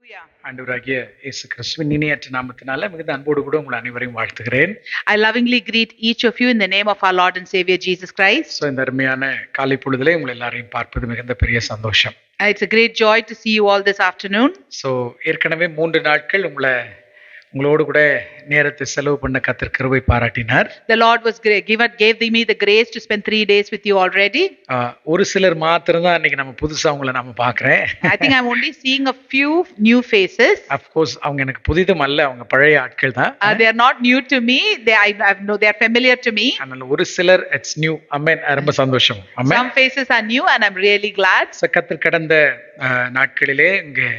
Hallelujah. ஆண்டவராகிய இயேசு கிறிஸ்துவின் இனியற்ற நாமத்தினால மிகுந்த அன்போடு கூட உங்களை அனைவரையும் வாழ்த்துகிறேன். I lovingly greet each of you in the name of our Lord and Savior Jesus Christ. So இந்த அருமையான காலை பொழுதிலே உங்களை எல்லாரையும் பார்ப்பது மிகுந்த பெரிய சந்தோஷம். It's a great joy to see you all this afternoon. So ஏற்கனவே 3 நாட்கள் உங்களோடு கூட நேரத்தை செலவு பண்ண கர்த்தர் கிருபை பாராட்டினார். The Lord was gave me the grace to spend 3 days with you already. ஒரு சிலர் மாத்திரம் தான் இன்னைக்கு நம்ம புதுசா உங்களை நம்ம பார்க்கிறேன். I think I'm only seeing a few new faces. Of course அவங்க எனக்கு புதிதும் அல்ல, அவங்க பழைய ஆட்கள் தான். They are not new to me. They are familiar to me. அதனால ஒரு சிலர் இட்ஸ் நியூ. ஆமென். ரொம்ப சந்தோஷம். ஆமென். Some faces are new and I'm really glad. கர்த்தர் கடந்த நாட்களிலே இங்கே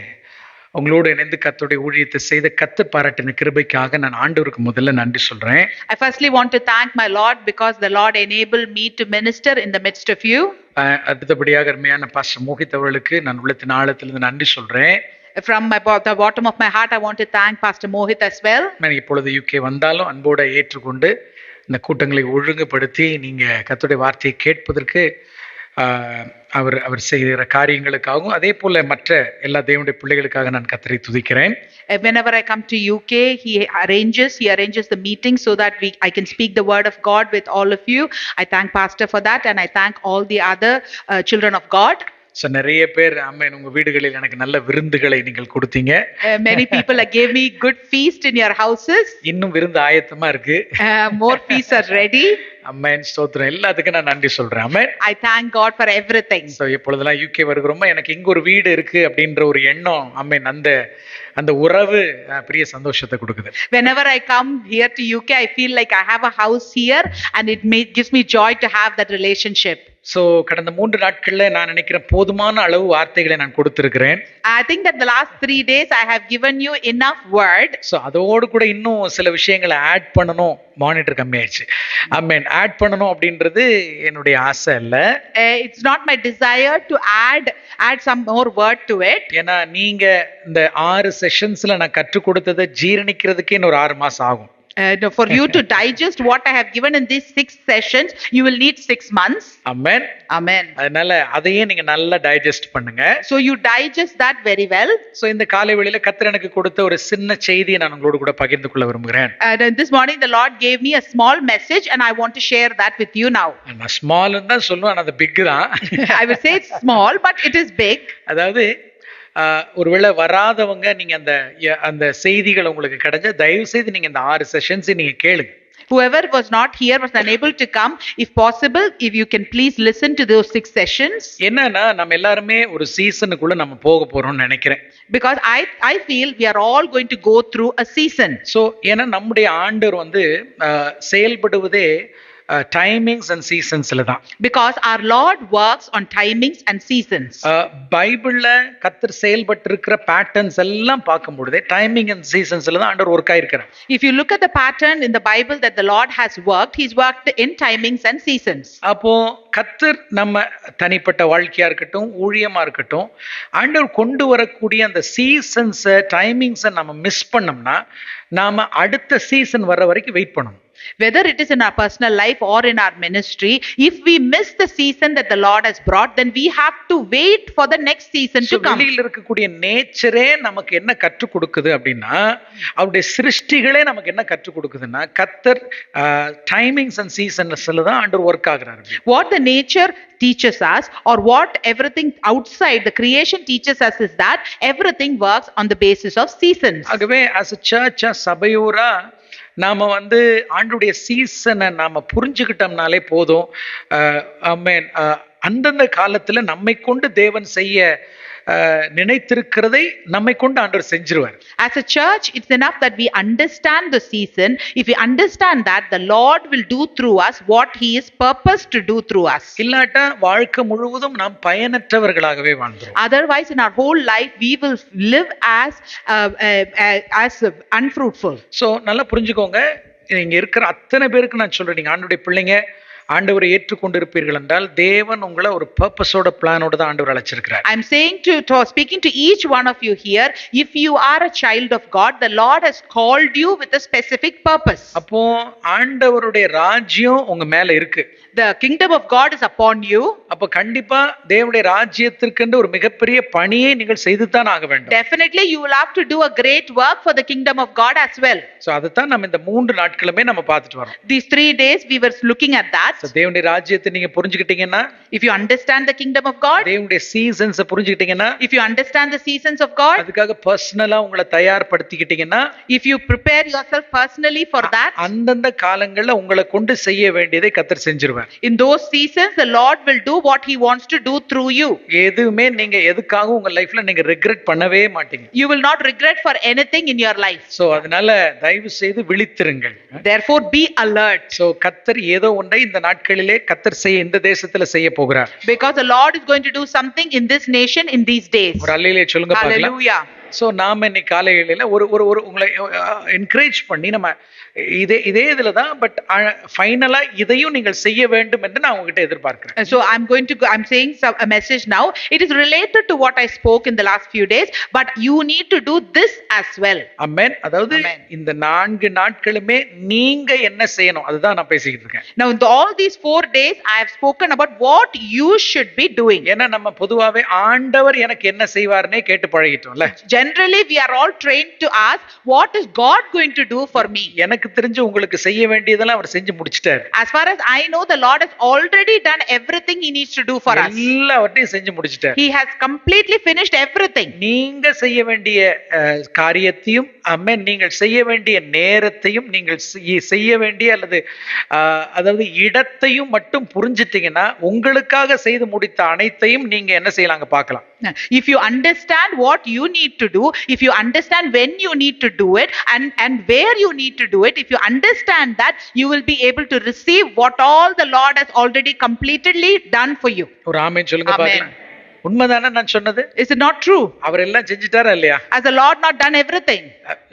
உங்களோடு இணைந்து கர்த்தருடைய ஊழியத்தை செய்த கர்த்தர் பாராட்டின கிருபைக்காக நான் ஆண்டவருக்கு முதல்ல நன்றி சொல்றேன். I firstly want to thank my Lord because the Lord enabled me to minister in the midst of you. அடுத்தபடியாக அருமையான பாஸ்டர் மோகித் அவர்களுக்கு நான் உள்ளத்தின் ஆழத்திலிருந்து நன்றி சொல்றேன். From the bottom of my heart I want to thank Pastor Mohit as well. நான் இப்பொழுது UK வந்தாலும் அன்போடு ஏற்றுக்கொண்டு இந்த கூட்டங்களை ஒழுங்குபடுத்தி நீங்க கர்த்தருடைய வார்த்தையை கேட்பதற்கு அவர் செய்கிற காரியங்களுக்காகவும் அதே போல மற்ற எல்லா தேவனுடைய பிள்ளைகளுக்காக நான் கர்த்தரை துதிக்கிறேன். Whenever I come to UK, he arranges the meeting so that I can speak the word of God with all of you. I thank Pastor for that and I thank all the other children of God. So நிறைய பேர் ஆமென் உங்க வீடுகளில் எனக்கு நல்ல விருந்துகளை நீங்கள் கொடுத்தீங்க. Many people gave me good feast in your houses. இன்னும் விருந்து ஆயத்தமா இருக்கு. More feasts are ready. ஆமென். ஸ்தோத்திரம். எல்லாத்துக்கும் நான் நன்றி சொல்றேன். ஆமென். I thank God for everything. So எப்பொழுதெல்லாம் UK வருகிறோமோ எனக்கு இங்க ஒரு வீடு இருக்கு அப்படின்ற ஒரு எண்ணம் ஆமென் அந்த உறவு பெரிய சந்தோஷத்தை கொடுக்குது. Whenever I come here to UK, I feel like I have a house here and it gives me joy to have that relationship. So கடந்த 3 நாட்கள்ல நான் நினைக்கிறேன் போதுமான அளவு வார்த்தைகளை நான் கொடுத்திருக்கிறேன். I think that the last 3 days I have given you enough word. So அதோடு கூட இன்னும் சில விஷயங்களை ஆட் பண்ணணும். மானிட்டர் கம்மியாயிடுச்சு. ஆமென். ஆட் பண்ணணும் அப்படின்றது என்னுடைய ஆசை இல்ல. It's not my desire to add some more word to it. ஏன்னா நீங்க இந்த 6 செஷன்ஸ்ல நான் கற்றுக் கொடுத்ததை ஜீரணிக்கிறதுக்கே இன்னொரு 6 மாசம் ஆகும். For you to digest what I have given in these 6 sessions, you will need 6 months. Amen. Amen. அதனால அதையே நீங்க நல்லா டைஜஸ்ட் பண்ணுங்க. So you digest that very well. So இந்த காலை வேளையில கர்த்தர் எனக்கு கொடுத்த ஒரு சின்ன செய்தியை நான் உங்களோடு கூட பகிர்ந்து கொள்ள விரும்புகிறேன். And this morning the Lord gave me a small message and I want to share that with you now. நான் ஸ்மால் தான் சொல்லுவேன், ஆனா அது பிக் தான். I will say it's small but it is big. அதாவது ஒருவேளை வராதவங்க நீங்க அந்த செய்திகள் உங்களுக்கு கிடைச்சா தயவு செய்து நீங்க இந்த 6 செஷன்ஸ் நீங்க கேளுங்க. Whoever was not here, was unable to come, if possible, if you can please listen to those 6 sessions. என்னன்னா நம்ம எல்லாருமே ஒரு சீசனுக்குள்ள நம்ம போக போறோம்னு நினைக்கிறேன். Because I feel we are all going to go through a season. So ஏன்னா நம்முடைய ஆண்டவர் செயல்படுவதே டைமிங்ஸ் அண்ட் சீசன்ஸ்ல தான். Because our Lord works on timings and seasons. பைபிள்ல கர்த்தர் செயல்பட்டு இருக்கிற பேட்டர்ன்ஸ் எல்லாம் பார்க்கும்போது டைமிங் அண்ட் சீசன்ஸ்ல தான் ஆண்டவர் work ஆயிருக்கிறார். If you look at the pattern in the Bible that the Lord has worked, he's worked in timings and seasons. அப்போ கர்த்தர் நம்ம தனிப்பட்ட வாழ்க்கையா இருக்கட்டும் ஊழியமா இருக்கட்டும் ஆண்டவர் கொண்டு வரக்கூடிய அந்த சீசன்ஸ் டைமிங்ஸை நம்ம மிஸ் பண்ணோம்னா நாம அடுத்த சீசன் வர்ற வரைக்கும் வெயிட் பண்ணணும். Whether it is in our personal life or in our ministry, if we miss the season that the Lord has brought, then we have to wait for the next season to come. வெளியில இருக்கக்கூடிய நேச்சரே நமக்கு என்ன கற்றுக் கொடுக்குது அப்படின்னா அவருடைய சிருஷ்டிகளே நமக்கு என்ன கற்றுக் கொடுக்குதுன்னா கர்த்தர் டைமிங்ஸ் அண்ட் சீசன்ஸ்ல தான் ஆண்டவர் ஒர்க் ஆகுறாரு. What the nature teaches us or what everything outside the creation teaches us is that everything works on the basis of seasons. ஆகவே as a church சபையோரா நாம ஆண்டுடைய சீசனை நாம புரிஞ்சுக்கிட்டோம்னாலே போதும். ஆமென். அந்தந்த காலத்துல நம்மை கொண்டு தேவன் செய்ய நினைத்திருக்கிறதை நம்மை கொண்டு ஆண்டவர் செஞ்சிருவார். As a church, it's enough that we understand the season. If we understand that, the Lord will do through us what he is purposed to do through us. இல்லாட்டா வாழ்க்கை முழுவதும் நாம் பயனற்றவர்களாகவே வாழ்ந்துரும். Otherwise, in our whole life, we will live as unfruitful. So நல்லா புரிஞ்சுக்கோங்க. இங்க இருக்கிற அத்தனை பேருக்கு நான் சொல்றேன், நீங்க ஆண்டவருடைய பிள்ளைங்க, ஆண்டவரை ஏற்றுக்கொண்டிருப்பீர்கள் என்றால் தேவன் உங்களை ஒரு பர்பஸோட பிளானோட தான் ஆண்டவர் அழைச்சிருக்கிறார். I'm saying speaking to each one of you here, if you are a child of God, the Lord has called you with a specific purpose. அப்போ ஆண்டவருடைய ராஜ்யம் உங்க மேல இருக்கு. The kingdom of God is upon you. அப்ப கண்டிப்பா தேவனுடைய ராஜ்யத்திற்கென்று ஒரு மிகப்பெரிய பணியை நீங்கள் செய்துதான் ஆக வேண்டும். Definitely you will have to do a great work for the kingdom of God as well. So அதத்தான் நம்ம இந்த 3 நாட்களுமே நம்ம பார்த்துட்டு வரோம். These 3 days we were looking at that. So தேவனுடைய ராஜ்யத்தை நீங்க புரிஞ்சுக்கிட்டீங்கன்னா, if you understand the kingdom of God, தேவனுடைய seasons புரிஞ்சுக்கிட்டீங்கன்னா, if you understand the seasons of God, அதுக்காக பர்சனலா உங்களை தயார்படுத்திக்கிட்டீங்கன்னா, if you prepare yourself personally for that, அந்தந்த காலங்கள்ல உங்களை கொண்டு செய்ய வேண்டியதை கர்த்தர் செஞ்சிருவார். in those seasons the Lord will do what he wants to do through you. எதுமே நீங்க எதுக்காக உங்க லைஃப்ல நீங்க ரிக்ரெட் பண்ணவே மாட்டீங்க. You will not regret for anything in your life. So அதனால தயவு செய்து விழித்திருங்கள். Therefore be alert. சோ கர்த்தர் ஏதோ ஒன்றை இந்த நாட்களிலே கர்த்தர் இந்த தேசத்துல செய்ய போகிறார். Because the Lord is going to do something in this nation in these days. ஒரு அல்லேலூயா சொல்லுங்க பார்க்கலாம். Hallelujah. சோ நாம இன்னைக்கு காலையில ஒரு உங்களை என்கரேஜ் பண்ணி நம்ம இதே இதுல தான் பட் ஃபைனலா இதையும் நீங்கள் செய்ய வேண்டும் என்று நான் உங்ககிட்ட எதிர்பார்க்கிறேன். So I'm saying a message now. It is related to what I spoke in the last few days, but you need to do this as well. ஆமென். அதாவது இந்த 4 நாட்களுமே நீங்க என்ன செய்யணும் அதுதான் நான் பேசிக்கிட்டு இருக்கேன். Now in all these 4 days I have spoken about what you should be doing. ஏன்னா நம்ம பொதுவாவே ஆண்டவர் எனக்கு என்ன செய்வார்னே கேட்டு பழகிட்டோம்ல. Generally we are all trained to ask what is God going to do for me. எனக்கு தெரிஞ்சு உங்களுக்கு செய்ய வேண்டியதெல்லாம் அவர் செஞ்சு முடிச்சிட்டார். As far as I know, the Lord has already done everything he needs to do for us. எல்லாவற்றையும் செஞ்சு முடிச்சிட்டார். He has completely finished everything. நீங்க செய்ய வேண்டிய காரியத்தையும் ஆமென் நீங்கள் செய்ய வேண்டிய நேரத்தையும் நீங்கள் செய்ய வேண்டிய அல்லது அதாவது இடத்தையும் மட்டும் புரிஞ்சிட்டீங்கன்னா உங்களுக்காக செய்து முடித்த அனைத்தையும் நீங்க என்ன செய்யலாங்க பார்க்கலாம். If you understand what you need to do, if you understand when you need to do it and where you need to do it, if you understand that, you will be able to receive what all the Lord has already completely done for you. ஒரு ஆமென் சொல்லுங்க பார்க்கலாம். உண்மைதானே நான் சொன்னது? Is it not true? அவர் எல்லாம் செஞ்சிட்டாரா இல்லையா? Has the Lord not done everything?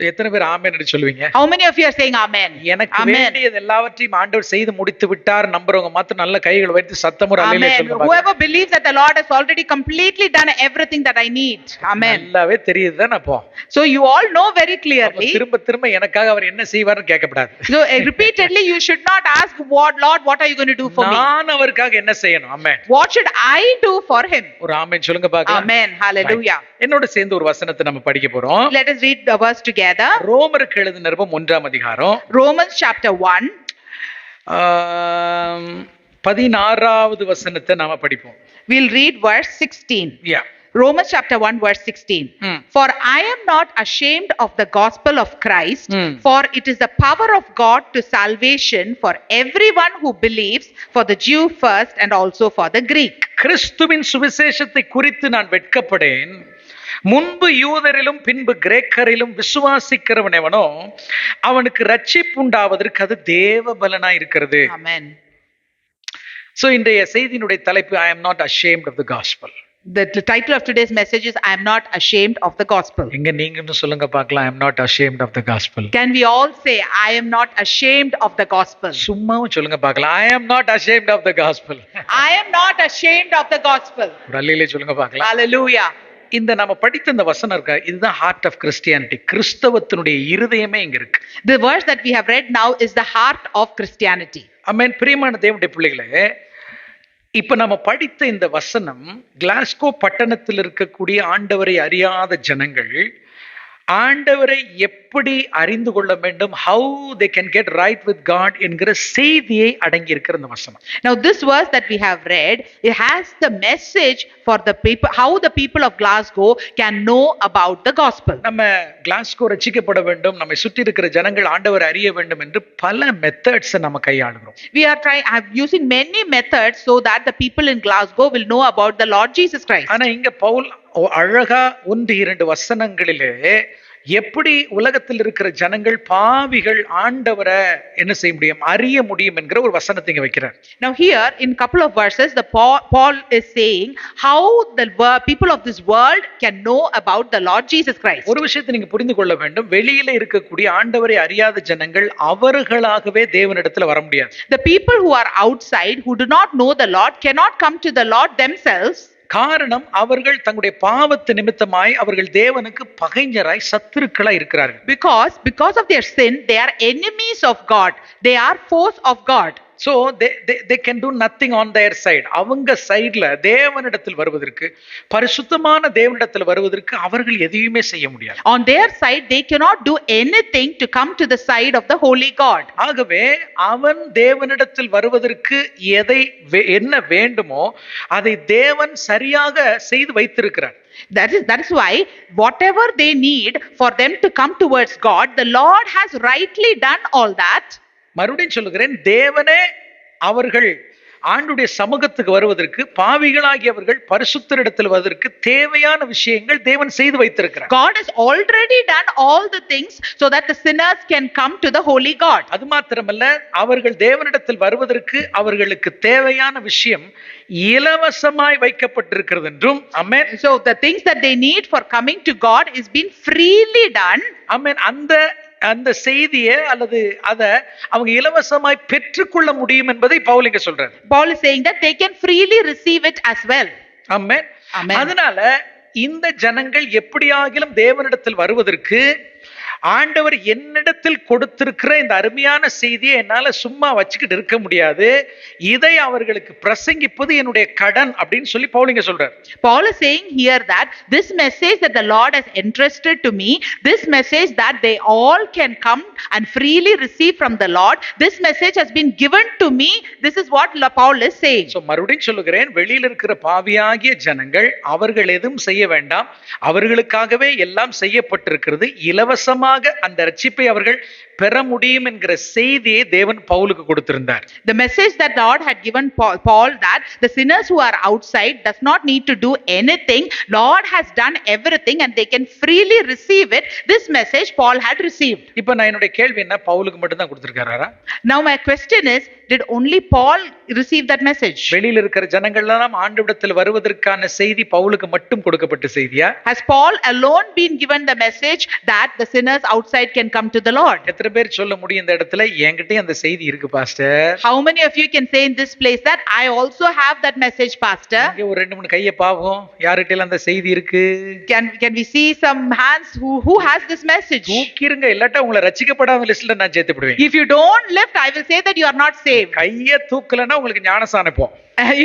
எத்தனை பேர் ஆமென் என்று சொல்வீங்க? How many of you are saying amen? எனக்கு வேண்டியது எல்லாவற்றையும் ஆண்டவர் செய்து முடித்து விட்டார் நம்புறவங்க மாத்திரம் நல்ல கைகளை வைத்து சத்தமுற அல்லேலூயா சொல்லுங்க. Whoever believes that the Lord has already completely done everything that I need. Amen. நல்லாவே தெரியுதுதான் அப்போ. So you all know very clearly. திரும்ப திரும்ப எனக்காக அவர் என்ன செய்வார்னு கேட்கக்கூடாது. So repeatedly you should not ask Lord what are you going to do for me? நான் அவருக்காக என்ன செய்யணும்? ஆமென். What should I do for him? ஒரு ஆமென் சொல்லுங்க பார்க்கலாம். Amen. Hallelujah. என்னோட சேர்ந்து ஒரு வசனத்தை நம்ம படிக்க போறோம். Let us read the verse together. ரோமருக்கு எழுதின நிருபம் 1ஆம் அதிகாரம் Romans chapter 1 16வது வசனத்தை நாம படிப்போம். We'll read verse 16. Yeah. Romans chapter 1 verse 16. For I am not ashamed of the gospel of Christ, for it is the power of God to salvation for everyone who believes, for the Jew first and also for the Greek. கிறிஸ்துவின் சுவிசேஷத்தை குறித்து நான் வெட்கப்படேன். முன்பு யூதரிலும் பின்பு கிரேக்கரிலும் விசுவாசிக்கிறவன் எவனோ அவனுக்கு ரட்சிப்பு உண்டாவதற்கு அது தேவ பலனாய் இருக்கிறது. Amen. So இன்றைய செய்தியினுடைய தலைப்பு I am not ashamed of the gospel. The title of today's message is I am not ashamed of the gospel. எங்க நீங்கன்னு சொல்லுங்க பார்க்கலாம். I am not ashamed of the gospel. Can we all say I am not ashamed of the gospel? சும்மாவும் சொல்லுங்க பார்க்கலாம். I am not ashamed of the gospel. I am not ashamed of the gospel. ரல்லிலே சொல்லுங்க பார்க்கலாம். Hallelujah. இந்த நம்ம படித்த இந்த வசனம் இருக்கா, இதுதான் ஹார்ட் ஆஃப் கிறிஸ்டியானிட்டி. கிறிஸ்தவத்தினுடைய இருதயமே இங்க இருக்கு. The verse that we have read now is the heart of Christianity. ஆமென். பிரியமான தேவனுடைய பிள்ளைகளே, இப்ப நம்ம படித்த இந்த வசனம் கிளாஸ்கோ பட்டணத்தில் இருக்கக்கூடிய ஆண்டவரை அறியாத ஜனங்கள் ஆண்டவரை எப்படி அறிந்து கொள்ள வேண்டும், how they can get right with God என்கிற செய்தியை அடங்கி இருக்கிற இந்த வசனம். Now this verse that we have read, it has the message for the people, how the people of Glasgow can know about the gospel. நம்ம Glasgow ரட்சிக்கப்பட வேண்டும், நம்மை சுற்றி இருக்கிற ஜனங்கள் ஆண்டவரை அறிய வேண்டும் என்று பல மெத்தட்ஸ் நம்ம கையாளுகிறோம். We are using many methods so that the people in Glasgow will know about the Lord Jesus Christ. ஆனா இங்க பவுல் அழகா 1-2 வசனங்களிலே எப்படி உலகத்தில் இருக்கிற ஜனங்கள் பாவிகள் ஆண்டவரை என்ன செய்ய முடியும், அறிய முடியும் என்கிற ஒரு வசனத்தை இங்க வைக்கிறார். Now here in couple of verses the Paul is saying how the people of this world can know about the Lord Jesus Christ. ஒரு விஷயத்தை நீங்க புரிந்து கொள்ள வேண்டும், வெளியில இருக்கக்கூடிய ஆண்டவரை அறியாத ஜனங்கள் அவர்களாகவே தேவனிடத்துல வர முடியாது. The people who are outside who do not know the Lord cannot come to the Lord themselves. காரணம், அவர்கள் தங்களுடைய பாவத்து நிமித்தமாய் அவர்கள் தேவனுக்கு பகைஞராய் சத்துருக்களாய் இருக்கிறார்கள். Because of their sin they are enemies of God, they are foes of God. So they can do nothing on their side. அவங்க சைடுல தேவனிடத்தில் வருவதற்கு, பரிசுத்தமான தேவனிடத்தில் வருவதற்கு அவர்கள் எதையுமே செய்ய முடியாது. On their side they cannot do anything to come to the side of the holy God. ஆகவே அவன் தேவனிடத்தில் வருவதற்கு என்ன வேண்டுமோ அதை தேவன் சரியாக செய்து வைத்திருக்கிறார். That is why whatever they need for them to come towards God, the Lord has rightly done all that. மறுபடியும் சொல்லுகிறேன், தேவனே அவர்கள் ஆண்டுடைய சமூகத்துக்கு வருவதற்கு, பாவிகளாகியவர்கள் பரிசுத்தரிடத்தில் வருவதற்கு தேவையான விஷயங்கள் தேவன் செய்து வைத்திருக்கிறார். God has already done all the things so that the sinners can come to the holy God. அது மாத்திரமல்ல, அவர்கள் தேவனிடத்தில் வருவதற்கு அவர்களுக்கு தேவையான விஷயம் இலவசமாய் வைக்கப்பட்டிருக்கிறது என்றும். ஆமென். So the things that they need for coming to God is been freely done. ஆமென். அந்த செய்தியை அல்லது அத அவங்க இலவசமாய் பெற்றுக்கொள்ள முடியும் என்பதை பவுல் இங்க சொல்றார். Paul is saying that they can freely receive it as well. Amen. Amen. அதனால இந்த ஜனங்கள் எப்படியாகிலும் தேவனிடத்தில் வருவதற்கு ஆண்டவர் என்னிடத்தில் கொடுத்திருக்கிற இந்த அருமையான செய்தியை என்னால சும்மா வச்சுக்கிட்டு இருக்க முடியாது, இதை அவர்களுக்கு பிரசங்கிப்பது என்னுடைய கடன் அப்படின்னு சொல்லி பவுல் இங்க சொல்றார். Paul is saying here that this message that the Lord has entrusted to me, this message that they all can come and freely receive from the Lord, this message has been given to me. This is what Paul is saying. So மறுபடியும் சொல்லுகிறேன், வெளியில் இருக்கிற பாவியாகிய ஜனங்கள் அவர்கள் எதுவும் செய்ய வேண்டாம், அவர்களுக்காகவே எல்லாம் செய்யப்பட்டிருக்கிறது, இலவசமாக அந்த ரட்சிப்பை அவர்கள் பெற முடியும் என்கிற செய்தியை தேவன் பவுலுக்கு கொடுத்திருந்தார். The message that God had given Paul that the sinners who are outside does not need to do anything, Lord has done everything and they can freely receive it. This message Paul had received. இப்போ நான் என்னுடைய கேள்வி என்ன, பவுலுக்கு மட்டும் தான் கொடுத்திருக்காரா? Now my question is, did only Paul receive that message? வெளியில் இருக்கிற ஜனங்கள் எல்லாம் ஆண்டவரிடத்தில் வருவதற்கான செய்தி பவுலுக்கு மட்டும் கொடுக்கப்பட்ட செய்தியா? Has Paul alone been given the message that the sinners outside can come to the Lord? எத்தனை பேர் சொல்ல முடியும் இந்த இடத்துல, என்கிட்ட அந்த செய்தி இருக்கு pastor? How many of you can say in this place that I also have that message, pastor? இங்க ஒரு 2-3 கையை பாவோம், யார்கிட்ட அந்த செய்தி இருக்கு? Can we see some hands who has this message? தூக்கிருங்க, இல்லாட்டா உங்களை ரட்சிக்கப்படாத லிஸ்ட்ல நான் சேர்த்து விடுவேன். If you don't lift, I will say that you are not saved. கையை தூக்கலன்னா உங்களுக்கு ஞானசானம் போ.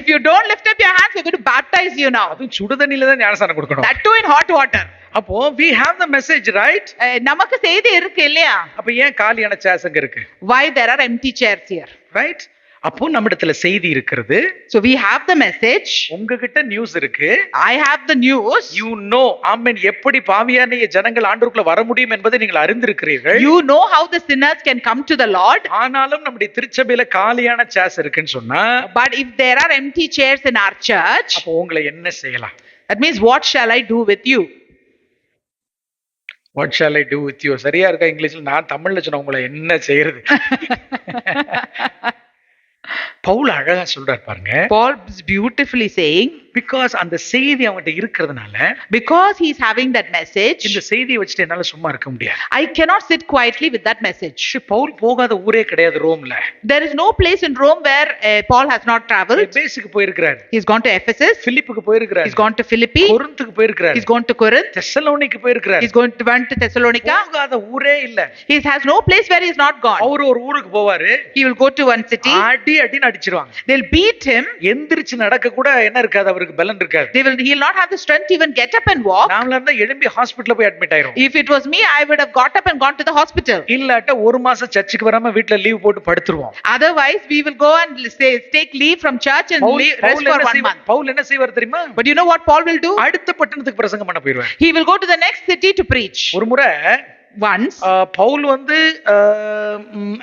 If you don't lift up your hands, we are going to baptize you now. அது சுடு தண்ணில தான் ஞானசானம் கொடுக்கணும். That too in hot water. அப்போ we have the message, right? நமக்கு செய்தி இருக்கு இல்லையா? அப்ப ஏன் காலியான சேர்ஸ் அங்க இருக்கு? Why there are empty chairs here? Right? அப்போ நம்மிடத்துல செய்தி இருக்கிறது. So we have the message. உங்ககிட்ட நியூஸ் இருக்கு. I have the news. You know, ஆமென், எப்படி பாவியான ஜனங்கள் ஆண்டவருக்குள்ள வர முடியும் என்பதை நீங்கள் அறிந்திருக்கிறீர்கள். You know how the sinners can come to the Lord. ஆனாலும் நம்முடைய திருச்சபையில காலியான சேர்ஸ் இருக்குன்னு சொன்னா, But if there are empty chairs in our church, அப்போ உங்களை என்ன செய்யலாம்? that means what shall I do with you? What shall I do with you? சரியா இருக்கா இங்கிலீஷ்ல? நான் தமிழ்ல சொன்ன உங்களை என்ன செய்யறது? பவுல் அழகா சொல்றார் பாருங்க. Paul is beautifully saying, because அந்த செய்தி அவங்ககிட்ட இருக்கிறதுனால, because he is having that message, இந்த செய்தியை வச்சுட்டு என்னால சும்மா இருக்க முடியாது. I cannot sit quietly with that message. Pavul போகாத ஊரே கிடையாது ரோம்ல. There is no place in Rome where Paul has not traveled. எபேசுக்கு போயிருக்கிறார். He's gone to Ephesus. பிலிப்புக்கு போயிருக்கிறார். He's gone to Philippi. கொரிந்துக்கு போயிருக்கிறார். He's gone to Corinth. தெசலோனிக்கு போயிருக்கிறார். He's went to Thessalonica. போகாத ஊரே இல்ல. He has no place where he is not gone. அவர் ஒரு ஊருக்கு போவாரு. He will go to one city. அடி அடிச்சிருவாங்க. They'll beat him. எந்திரிச்சு நடக்க கூட என்ன இருக்காது, அவருக்கு பலன் இருக்காது. He'll not have the strength to even get up and walk. நாமளா இருந்தா எழும்பி ஹாஸ்பிடல்ல போய் அட்மிட் ஆயிரும். If it was me, I would have got up and gone to the hospital. இல்லாட்ட ஒரு மாசம் சர்ச்சுக்கு வராம வீட்ல லீவ் போட்டு படுத்துருவோம். Otherwise we will go and take leave from church and rest for 1 month. Pavul என்ன செய்வார் தெரியுமா? But you know what Paul will do? அடுத்த பட்டணத்துக்கு பிரசங்கம் பண்ண போயிடுவார். He will go to the next city to preach. ஒரு முறை once. பவுல் வந்து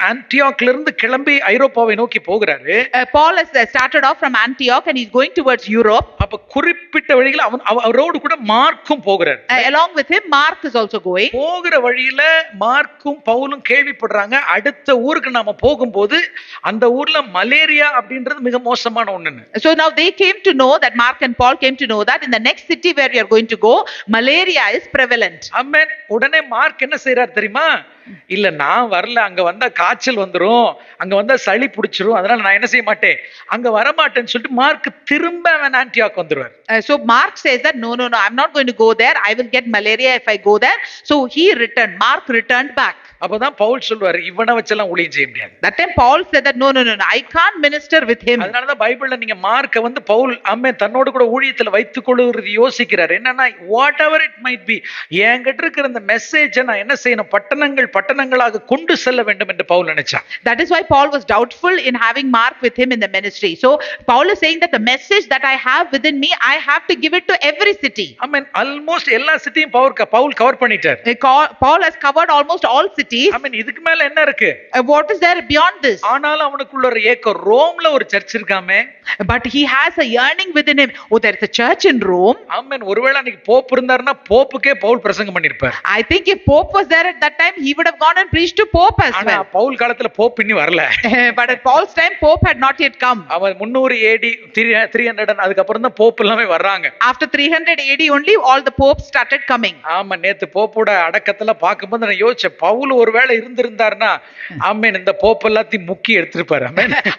ஆன்டியாக்ல இருந்து கிளம்பி ஐரோப்பாவை நோக்கி போகிறாரு. Paul has started off from Antioch and he's going towards Europe. அப்ப குறிப்பிட்ட வழியில அவரோடு கூட மார்க்கும் போகிறார். Along with him, Mark is also going. போகிற வழியில மார்க்கும் பவுலும் கேள்விப்படுறாங்க, அடுத்த ஊருக்கு நாம போகும்போது அந்த ஊர்ல மலேரியா அப்படின்றது மிக மோசமான ஒண்ணுன்னு. So now they came to know that, Mark and Paul came to know that in the next city where we are going to go, malaria is prevalent. ஆமென். உடனே மார்க் என்ன செய்யறார் தெரியுமா? இல்ல நான் வரல, அங்க வந்தா காய்ச்சல் வந்துரும், அங்க வந்தா சளி பிடிச்சிரும், அதனால நான் என்ன செய்ய மாட்டேன், அங்க வரமாட்டேன்னு சொல்லிட்டு மார்க் திரும்ப அவன் ஆன்டியாக் வந்துருவார். So Mark says that no, I'm not going to go there, I will get malaria if I go there. So he returned, Mark returned back. அப்பதான் பவுல் சொல்வாரு, இவனை வச்செல்லாம் ஊழியம் செய்ய முடியாது. That time Paul said that no, I can't minister with him. அதனாலதான் பைபிள்ல நீங்க மார்க்க வந்து பவுல் தன்னோடு கூட ஊழியத்துல வைத்துக் கொள்ளுறது யோசிக்கிறார். என்னன்னா, what ever it might be, என்கிட்ட இருக்கிற இந்த மெசேஜை நான் என்ன செய்யணும், பட்டணங்களாக கொண்டு செல்ல வேண்டும் என்று பவுல் நினைச்சான். That is why Paul was doubtful in having Mark with him in the ministry. So Paul is saying that the message that I have within me, I have to give it to every city. Almost எல்லா சிட்டியும் Pavul cover பண்ணிட்டார். Paul has covered almost all cities. இதுக்கு மேல என்ன இருக்கு? What is there beyond this? ஆனாலும் அவனுக்குள்ள ஒரு ஏக்கம், ரோம்ல ஒரு search இருக்காமே. But he has a yearning within him. Oh, there is a church in Rome. ஒருவேளை அன்னைக்கு போப் இருந்தாருன்னா போப்புக்கே பவுல் பிரசங்கம் பண்ணிருப்பார். I think if Pope was there at that time, he would have gone and preached to Pope as well. Pavul காலத்துல Pope இன்னும் வரல. But at Paul's time, Pope had not yet come. அவன் 300 AD 300 அதுக்கு அப்புறம் தான் Pope எல்லாமே வர்றாங்க. After 300 AD only all the popes started coming. ஆமா, நேத்து போப்போட அடக்கத்துல பாக்கும்போது நான் யோசிச்சேன், பவுல் ஒருவேளை இருந்திருந்தாருன்னா இந்த போப் எல்லாத்தையும் முக்கி எடுத்திருப்பாரு.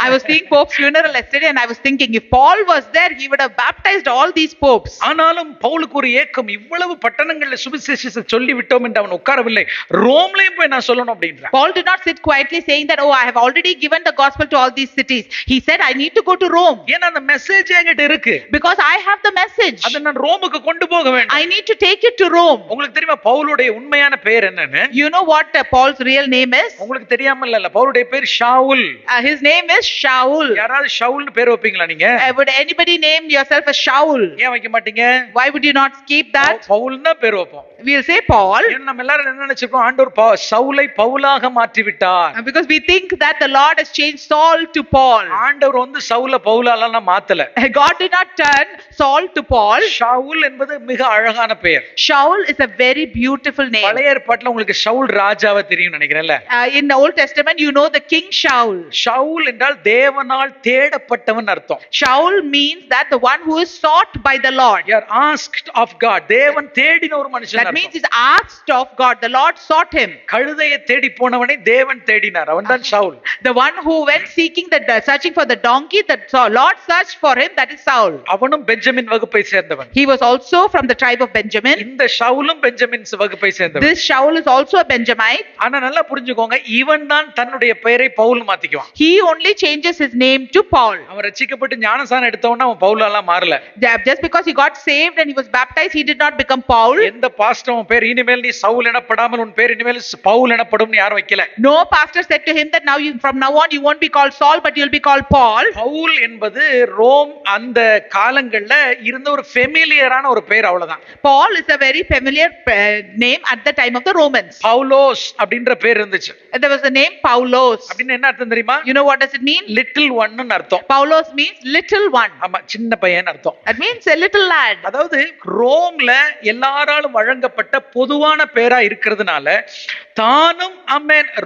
I was seeing Pope's funeral yesterday and I was thinking, if Paul was there, he would have baptized all these popes. ஆனாலும் பவுலுக்கு ஒரு ஏக்கம், இவ்வளவு பட்டணங்கள்ல சுவிசேஷத்தை சொல்லி விட்டோம் என்று அவன் உட்காரவில்லை, ரோம்லயும் போய் நான் சொல்லணும் அப்படின்றான். Paul did not sit quietly saying that, oh, I have already given the gospel to all these cities. He said, I need to go to Rome. ஏன்னா அந்த மெசேஜ் என்கிட்ட இருக்கு. Because I have the message. அதை நான் ரோமுக்கு கொண்டு போக வேண்டும். I need to take it to Rome. உங்களுக்கு தெரியுமா பவுலுடைய உண்மையான பெயர் என்னன்னு? You know what Paul's real name is? உங்களுக்கு தெரியாம இல்ல, பவுலுடைய பேர் shovel. His name is Shaul. யாராவது ஷவுல்னு பேர் வைப்பீங்களா நீங்க? Would anybody name yourself as Shaul? ஏன் வைக்க மாட்டீங்க? Why would you not keep that? Pavul தான் பேர் வைப்போம். We'll say Paul. நம்ம எல்லாரும் என்ன நினைச்சிருக்கோம், ஆண்டவர் சவுலை பவுலாக மாற்றி விட்டார். Because we think that the Lord has changed Saul to Paul. ஆண்டவர் வந்து சவுல பவுலாலாம் மாத்தல. God did not turn Saul to Paul. Shovel என்பது மிக அழகான பெயர். Shaul is a very beautiful name. பழைய ஏற்பாட்டுல உங்களுக்கு ஷவுல் ராஜாவை தெரியும் நினைக்கிறேன்ல. In the Old Testament you know the king Shaul. Shovel என்றால் தேவனால் தேடப்பட்டவன் அர்த்தம். Shaul means that the one who is sought by the Lord. You are asked of God. தேவன் தேடின ஒரு மனுஷன். That means he's asked of God. The Lord sought him. கழுதையை தேடி போனவனை தேவன் தேடினார். அவன்தான் shovel. The one who went searching for the donkey, the Lord searched for him, that is Saul. அவனும் பெஞ்சமின் வகுப்பை சேர்ந்தவன். He was also from the tribe of Benjamin. இந்த ஷவுலும் Benjamin வகுப்பை சேர்ந்தவன். This Shaul is also a Benjamite. ஆனா நல்லா புரிஞ்சுக்கோங்க, இவன் தான் தன்னுடைய பெயரை Pavul மாத்திக்குவான். He only changes his name to Paul. அவன் ரட்சிக்கப்பட்டு ஞானஸ்நானம் எடுத்தவனா அவன் பவுலாலாம் மாறல. Just because he got saved and he was baptized, he did not become Paul. எந்த பாஸ்டரும் பேர் இனிமேல் நீ சவுல் எனப்படாமல் உன் பேர் இனிமேல் பவுல் எனப்படும்னு யாரும் வைக்கல. No pastor said to him that from now on you won't be called Saul but you'll be called Paul. Pavul என்பது ரோம் அந்த காலங்கள்ல இருந்த ஒரு ஃபெமிலியரான ஒரு பேர், அவ்வளவுதான். Paul is a very familiar name at the time of the Romans. Paulose அப்படின்ற பேர் இருந்துச்சு. There was a name Paulos. அப்படின்னா என்ன அர்த்தம் தெரியுமா? You know what does it mean? Little ஒன்னு அர்த்தம். Paulos means little one. ஆமா, சின்ன பையன் அர்த்தம். That means a little lad. அதாவது ரோம்ல எல்லாராலும் வழங்கப்பட்ட பொதுவான பேரா இருக்கிறதுனால தானும்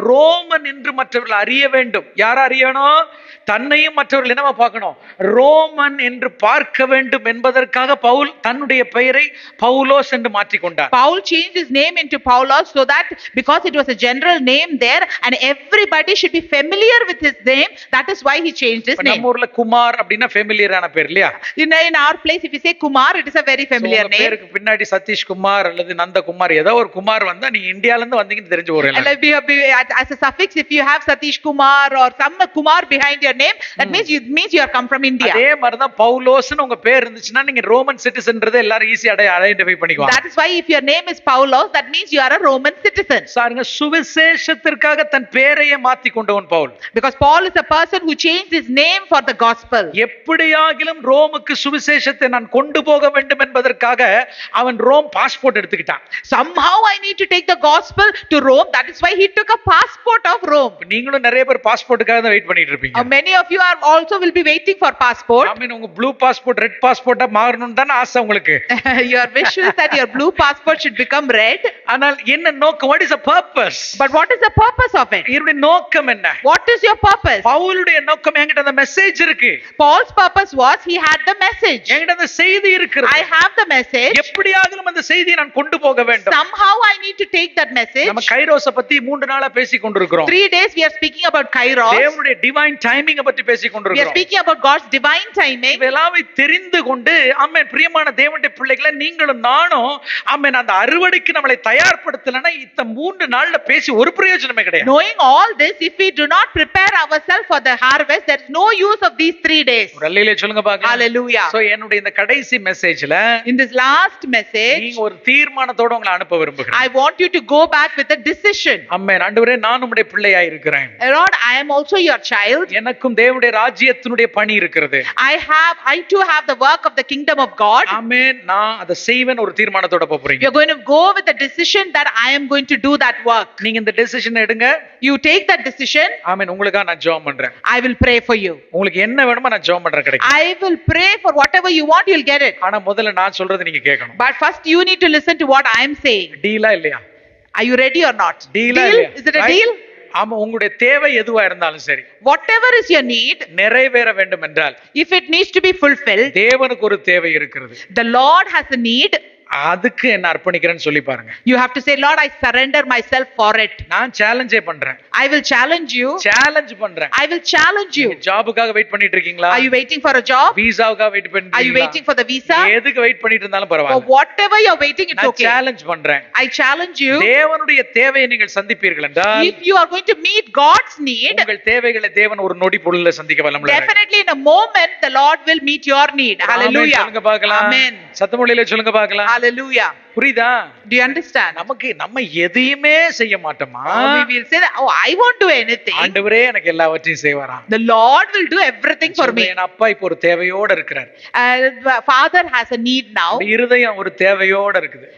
ரோமன் என்று மற்றவர்கள் அறிய வேண்டும். யார் அறியணும்? தன்னையும் மற்றவர்கள் என்னவா பார்க்கணும்? ரோமன் என்று பார்க்க வேண்டும் என்பதற்காக பவுல் தன்னுடைய பெயரை பவுலோஸ் என்று மாற்றிக் கொண்டார். Paul changed his name into Paulos so that because it was a general name there and everybody should be familiar with his name, that is why he changed his name. நம்ம ஊர்ல குமார் அப்படினா ஃபெமிலியரான பேர் இல்லையா? In our place if you say Kumar, it is a very familiar name. பேருக்கு பின்னாடி சதீஷ் குமார் அல்லது நந்த குமார் ஏதோ ஒரு குமார் வந்தா நீ இந்தியால இருந்து வந்தீங்கன்னு தெரிஞ்சு போறீங்க. As a suffix if you have Satish Kumar or some Kumar behind your name, that means you are come from India. அதே மாதிரி தான் பவுலோஸ்னு உங்க பேர் இருந்துச்சுன்னா நீங்க ரோமன் சிட்டிசன்ன்றதை எல்லாரும் ஈஸியா ஐடென்டிஃபை பண்ணிக்குவாங்க. That is why if your name is Paulos, that means you are a Roman citizen. சாருங்க, சுவிசேஷத்திற்காக தன் பேரையே மாத்தி கொண்டவன் Pavul. Because Paul is a person who changed his name for the gospel. எப்படியாகிலும் ரோமுக்கு சுவிசேஷத்தை நான் கொண்டு போக வேண்டும் என்பதற்காக அவன் ரோம் பாஸ்போர்ட் எடுத்துக்கிட்டான். Somehow I need to take the gospel to Rome. That is why he took a passport of Rome. நீங்களும் நிறைய பேர் பாஸ்போர்ட்டுக்காக தான் வெயிட் பண்ணிட்டு இருப்பீங்க. Many of you are also will be waiting for passport. I mean, உங்க blue passport red பாஸ்போர்ட்டா மாறணும்னு தான் ஆசை உங்களுக்கு. Your wish is that your blue passport should become red. ஆனால் என்ன நோக்கம்? What is the purpose? But what is the purpose of it? இவருடைய நோக்கம் என்ன? What is your purpose? பவுலுடைய நோக்கம், என்கிட்ட அந்த மெசேஜ் இருக்கு. Paul's purpose was he had the message. என்கிட்ட அந்த செய்தி இருக்கு. I have the message. எப்படியாகிலும் அந்த செய்தியை நான் கொண்டு போக வேண்டும். Somehow I need to take that message. நம்ம கைரோஸை பத்தி 3 நாளா பேசிக் கொண்டிருக்கிறோம். 3 days we are speaking about Kairos. தேவனுடைய டிவைன் டைமிங் பத்தி பேசிக் We are கொண்டிருக்கிறோம். speaking about God's divine timing. இவெல்லாவை தெரிந்து கொண்டு ஆமென், பிரியமான தேவனுடைய பிள்ளைகளை நீங்களும் நானும் ஆமென், அந்த அறுவடைக்கு நம்மளை தயார்படுத்தலனா இந்த 3 நாள்ல பேசி ஒரு பிரயோஜனமே கிடையாது. Knowing all this, if we do not prepare ourselves for the harvest, there is no use of these 3 days. ஒரு அல்லேலூயா சொல்லுங்க பாக்கலாம். Hallelujah. சோ என்னுடைய இந்த கடைசி மெசேஜ்ல In this last message, நீங்க ஒரு தீர்மானத்தோட உங்களை அனுப்ப விரும்புகிறேன். I want you to go back with a decision. ஆமென். ஆண்டவரே, நான் உம்முடைய பிள்ளையாய் இருக்கிறேன். Lord, I am also your child. எனக்கும் தேவனுடைய ராஜ்யத்தினுடைய பணி இருக்கிறது. I too have the work of the kingdom of God. ஆமென். நான் அதை செய்வேன் ஒரு தீர்மானத்தோட போறீங்க. You are going to go with the decision that I am going to do that work. நீங்க இந்த டெசிஷன் எடுங்க. You take that decision. ஆமென். உங்களுக்காக நான் ஜெபம் பண்றேன். I will pray for you. உங்களுக்கு என்ன வேணுமோ நான் ஜெபம் பண்றேன், கிடைக்கும். I will pray for whatever you want, you'll get it. ஆனா முதல்ல நான் சொல்றது நீங்க கேட்கணும். But first you need to listen to what I am saying. டீலா இல்லையா? Are you ready or not? Deal? Is it a deal? ஆமா, உங்களுடைய தேவை எதுவா இருந்தாலும் சரி, Whatever is your need, நிறைவேற வேண்டும் என்றால் if it needs to be fulfilled, தேவனுக்கு ஒரு தேவை இருக்கிறது. the Lord has a need. அதுக்கு என்ன அர்ப்பணிக்கிறேன்னு சொல்லி பாருங்க. You have to say, Lord, I surrender myself for it. நான் சேலஞ்சே பண்றேன். I will challenge you. Challenge பண்றேன். I will challenge you. ஜாபுக்காக வெயிட் பண்ணிட்டு இருக்கீங்களா? Are you waiting for a job? விசாவுக்காக வெயிட் பண்ணிட்டு Are you இருக்கீங்களா? waiting for the visa? எதுக்கு வெயிட் பண்ணிட்டு இருந்தாலும் For பரவாயில்லை. whatever you're waiting, it's நான் okay. சேலஞ்ச் பண்றேன். I challenge you. தேவனுடைய தேவையை நீங்கள் சந்திப்பீர்கள் என்றால், If you are going to meet God's need, உங்கள் தேவைகளை தேவன் ஒரு நொடி பொருள்ல சந்திக்க வல்லமுள்ளவர். definitely in a moment the Lord will meet your need. Hallelujah. சொல்லுங்க பார்க்கலாம். Amen. சத்தமொழியில சொல்லுங்க பார்க்கலாம். Hallelujah. புரியுதா? Do you understand? நம்ம எதையுமே செய்ய மாட்டோமா? We will say that, oh, I won't do anything. ஆண்டவரே எனக்கு எல்லாவற்றையும் செய்வாராம். The Lord will do everything for me. என் அப்பா இப்போ ஒரு தேவையோட இருக்கிறார். Father has a need now. இருதயம் ஒரு தேவையோட இருக்குது.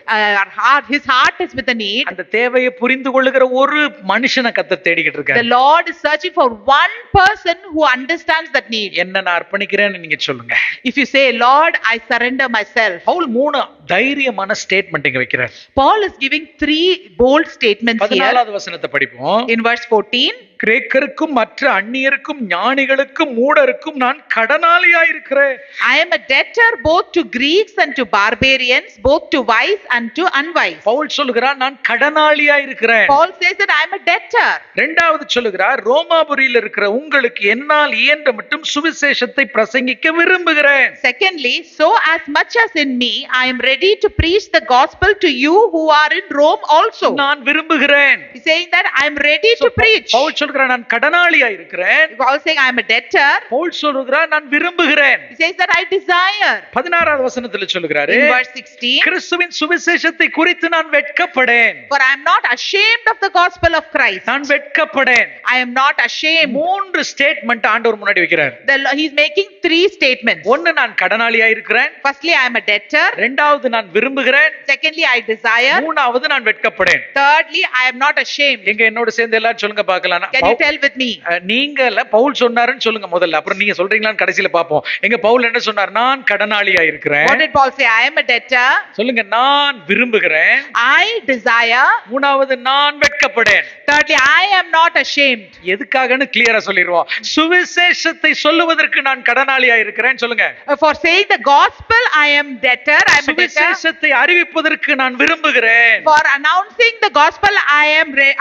His heart is with a need. அந்த தேவையை புரிந்து கொள்ளுகிற ஒரு மனுஷனை கர்த்தர் தேடிக்கிட்டு The இருக்காரு. Lord is searching for one person who understands that need. என்ன நான் அர்ப்பணிக்கிறேன்னு நீங்க சொல்லுங்க. If you say, Lord, I surrender myself. Pavul 3 தைரியமான ஸ்டேட்மெண்ட் இங்க வைக்கிறார். Paul is giving 3 bold statements here. 14வது வசனத்தை படிப்போம். In verse 14, கிரேக்கருக்கும் மற்ற அந்நியருக்கும் ஞானிகளுக்கும் மூடருக்கும் நான் கடனாளியாயிருக்கிறேன். I am a debtor both to Greeks and to barbarians, both to wise and to unwise. Pavul சொல்லுகிறார் நான் கடனாளியாயிருக்கிறேன். Paul says that I am a debtor. இரண்டாவது சொல்லுகிறார் ரோமாபுரியில் இருக்கிற உங்களுக்கு என்னால் இயன்ற மட்டும் சுவிசேஷத்தை பிரசங்கிக்க விரும்புகிறேன். Secondly, so as much as in me, I am ready to preach the gospel to you who are in Rome also. நான் விரும்புகிறேன். He's saying that I am ready to preach. Pavul சொல்கிறார் நான் கடனாளியாயிருக்கிறேன். Paul saying I am a debtor. Pavul சொல்கிறார் நான் விரும்புகிறேன். He says that I desire. 16வது வசனத்தில் சொல்லுகிறாரு In verse 16, கிறிஸ்துவின் சுவிசேஷத்தை குறித்து நான் வெட்கப்படேன். for I am not ashamed of the gospel of Christ. நான் வெட்கப்படேன். I am not ashamed. 3 statement ஆண்டவர் முன்னாடி வைக்கிறார். He's making 3 statements. ஒன்னு நான் கடனாளியாயிருக்கிறேன். Firstly, I am a debtor. இரண்டாவது நான் விரும்புகிறேன். Secondly, I desire. மூணாவது நான் வெட்கப்படேன். Thirdly, I am not ashamed. எங்க என்னோட சேர்ந்து எல்லாரும் சொல்லுங்க பார்க்கலாம். Can you tell with me? நீங்கல Pavul சொன்னாருன்னு சொல்லுங்க முதல்ல, அப்புறம் நீங்க சொல்றீங்களான்னு கடைசில பாப்போம். எங்க பவுல் என்ன சொன்னார்? நான் கடனாளியாயிருக்கிறேன். What did Paul say? I am a debtor. சொல்லுங்க. நான் விரும்புகிறேன். I desire. மூணாவது நான் வெட்கப்படேன். Thirdly, I am not ashamed. எதுக்காகன்னு கிளியரா சொல்லிடுவோம். சுவிசேஷத்தை சொல்லுவதற்கு நான் கடனாளியாயிருக்கிறேன். சொல்லுங்க. For saying the gospel, I am debtor. I am a debtor. சுவிசேஷத்தை அறிவிப்பதற்கு நான் விரும்புகிறேன். For announcing the gospel, I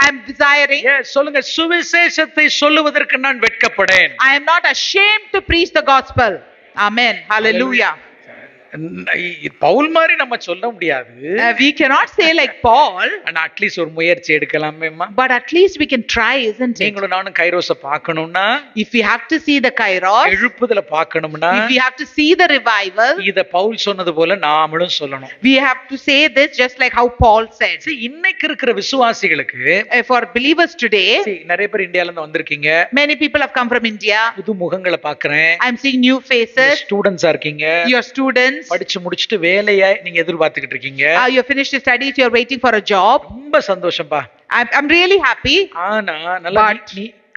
am desiring. சொல்லுங்க. சுவிசேஷத்தை சொல்லுவதற்கு நான் வெட்கப்படேன். I am not ashamed to preach the gospel. Amen. Hallelujah. Pavul மாதிரி நம்ம சொல்ல முடியாது. We cannot say like Paul, ஆனா அட்லீஸ்ட் ஒரு முயற்சி எடுக்கலாமேம்மா. but at least we can try, isn't it? நீங்களும் நானும் கைரோஸ பார்க்கணும்னா, If we have to see the Kairos, எழுப்புதல பார்க்கணும்னா, if we have to see the revival, இத பவுல் சொன்னது போல நாமளும் சொல்லணும். we have to say this just like how Paul said. இன்னைக்கு இருக்கிற விசுவாசிகளுக்கு, For believers today, நிறைய பேர் இந்தியால இருந்து வந்திருக்கீங்க. many people have come from India. புது முகங்களை பார்க்கறேன். I'm seeing new faces. ஸ்டூடண்ட்ஸா இருக்கீங்க. You're students. படிச்சு முடிச்சிட்டு வேலையை நீங்க எதிர்பார்த்துக்கிட்டு இருக்கீங்க. You're finished your studies, you're waiting for a job. ரொம்ப சந்தோஷம்பா. I'm really happy. ஆனா நல்லா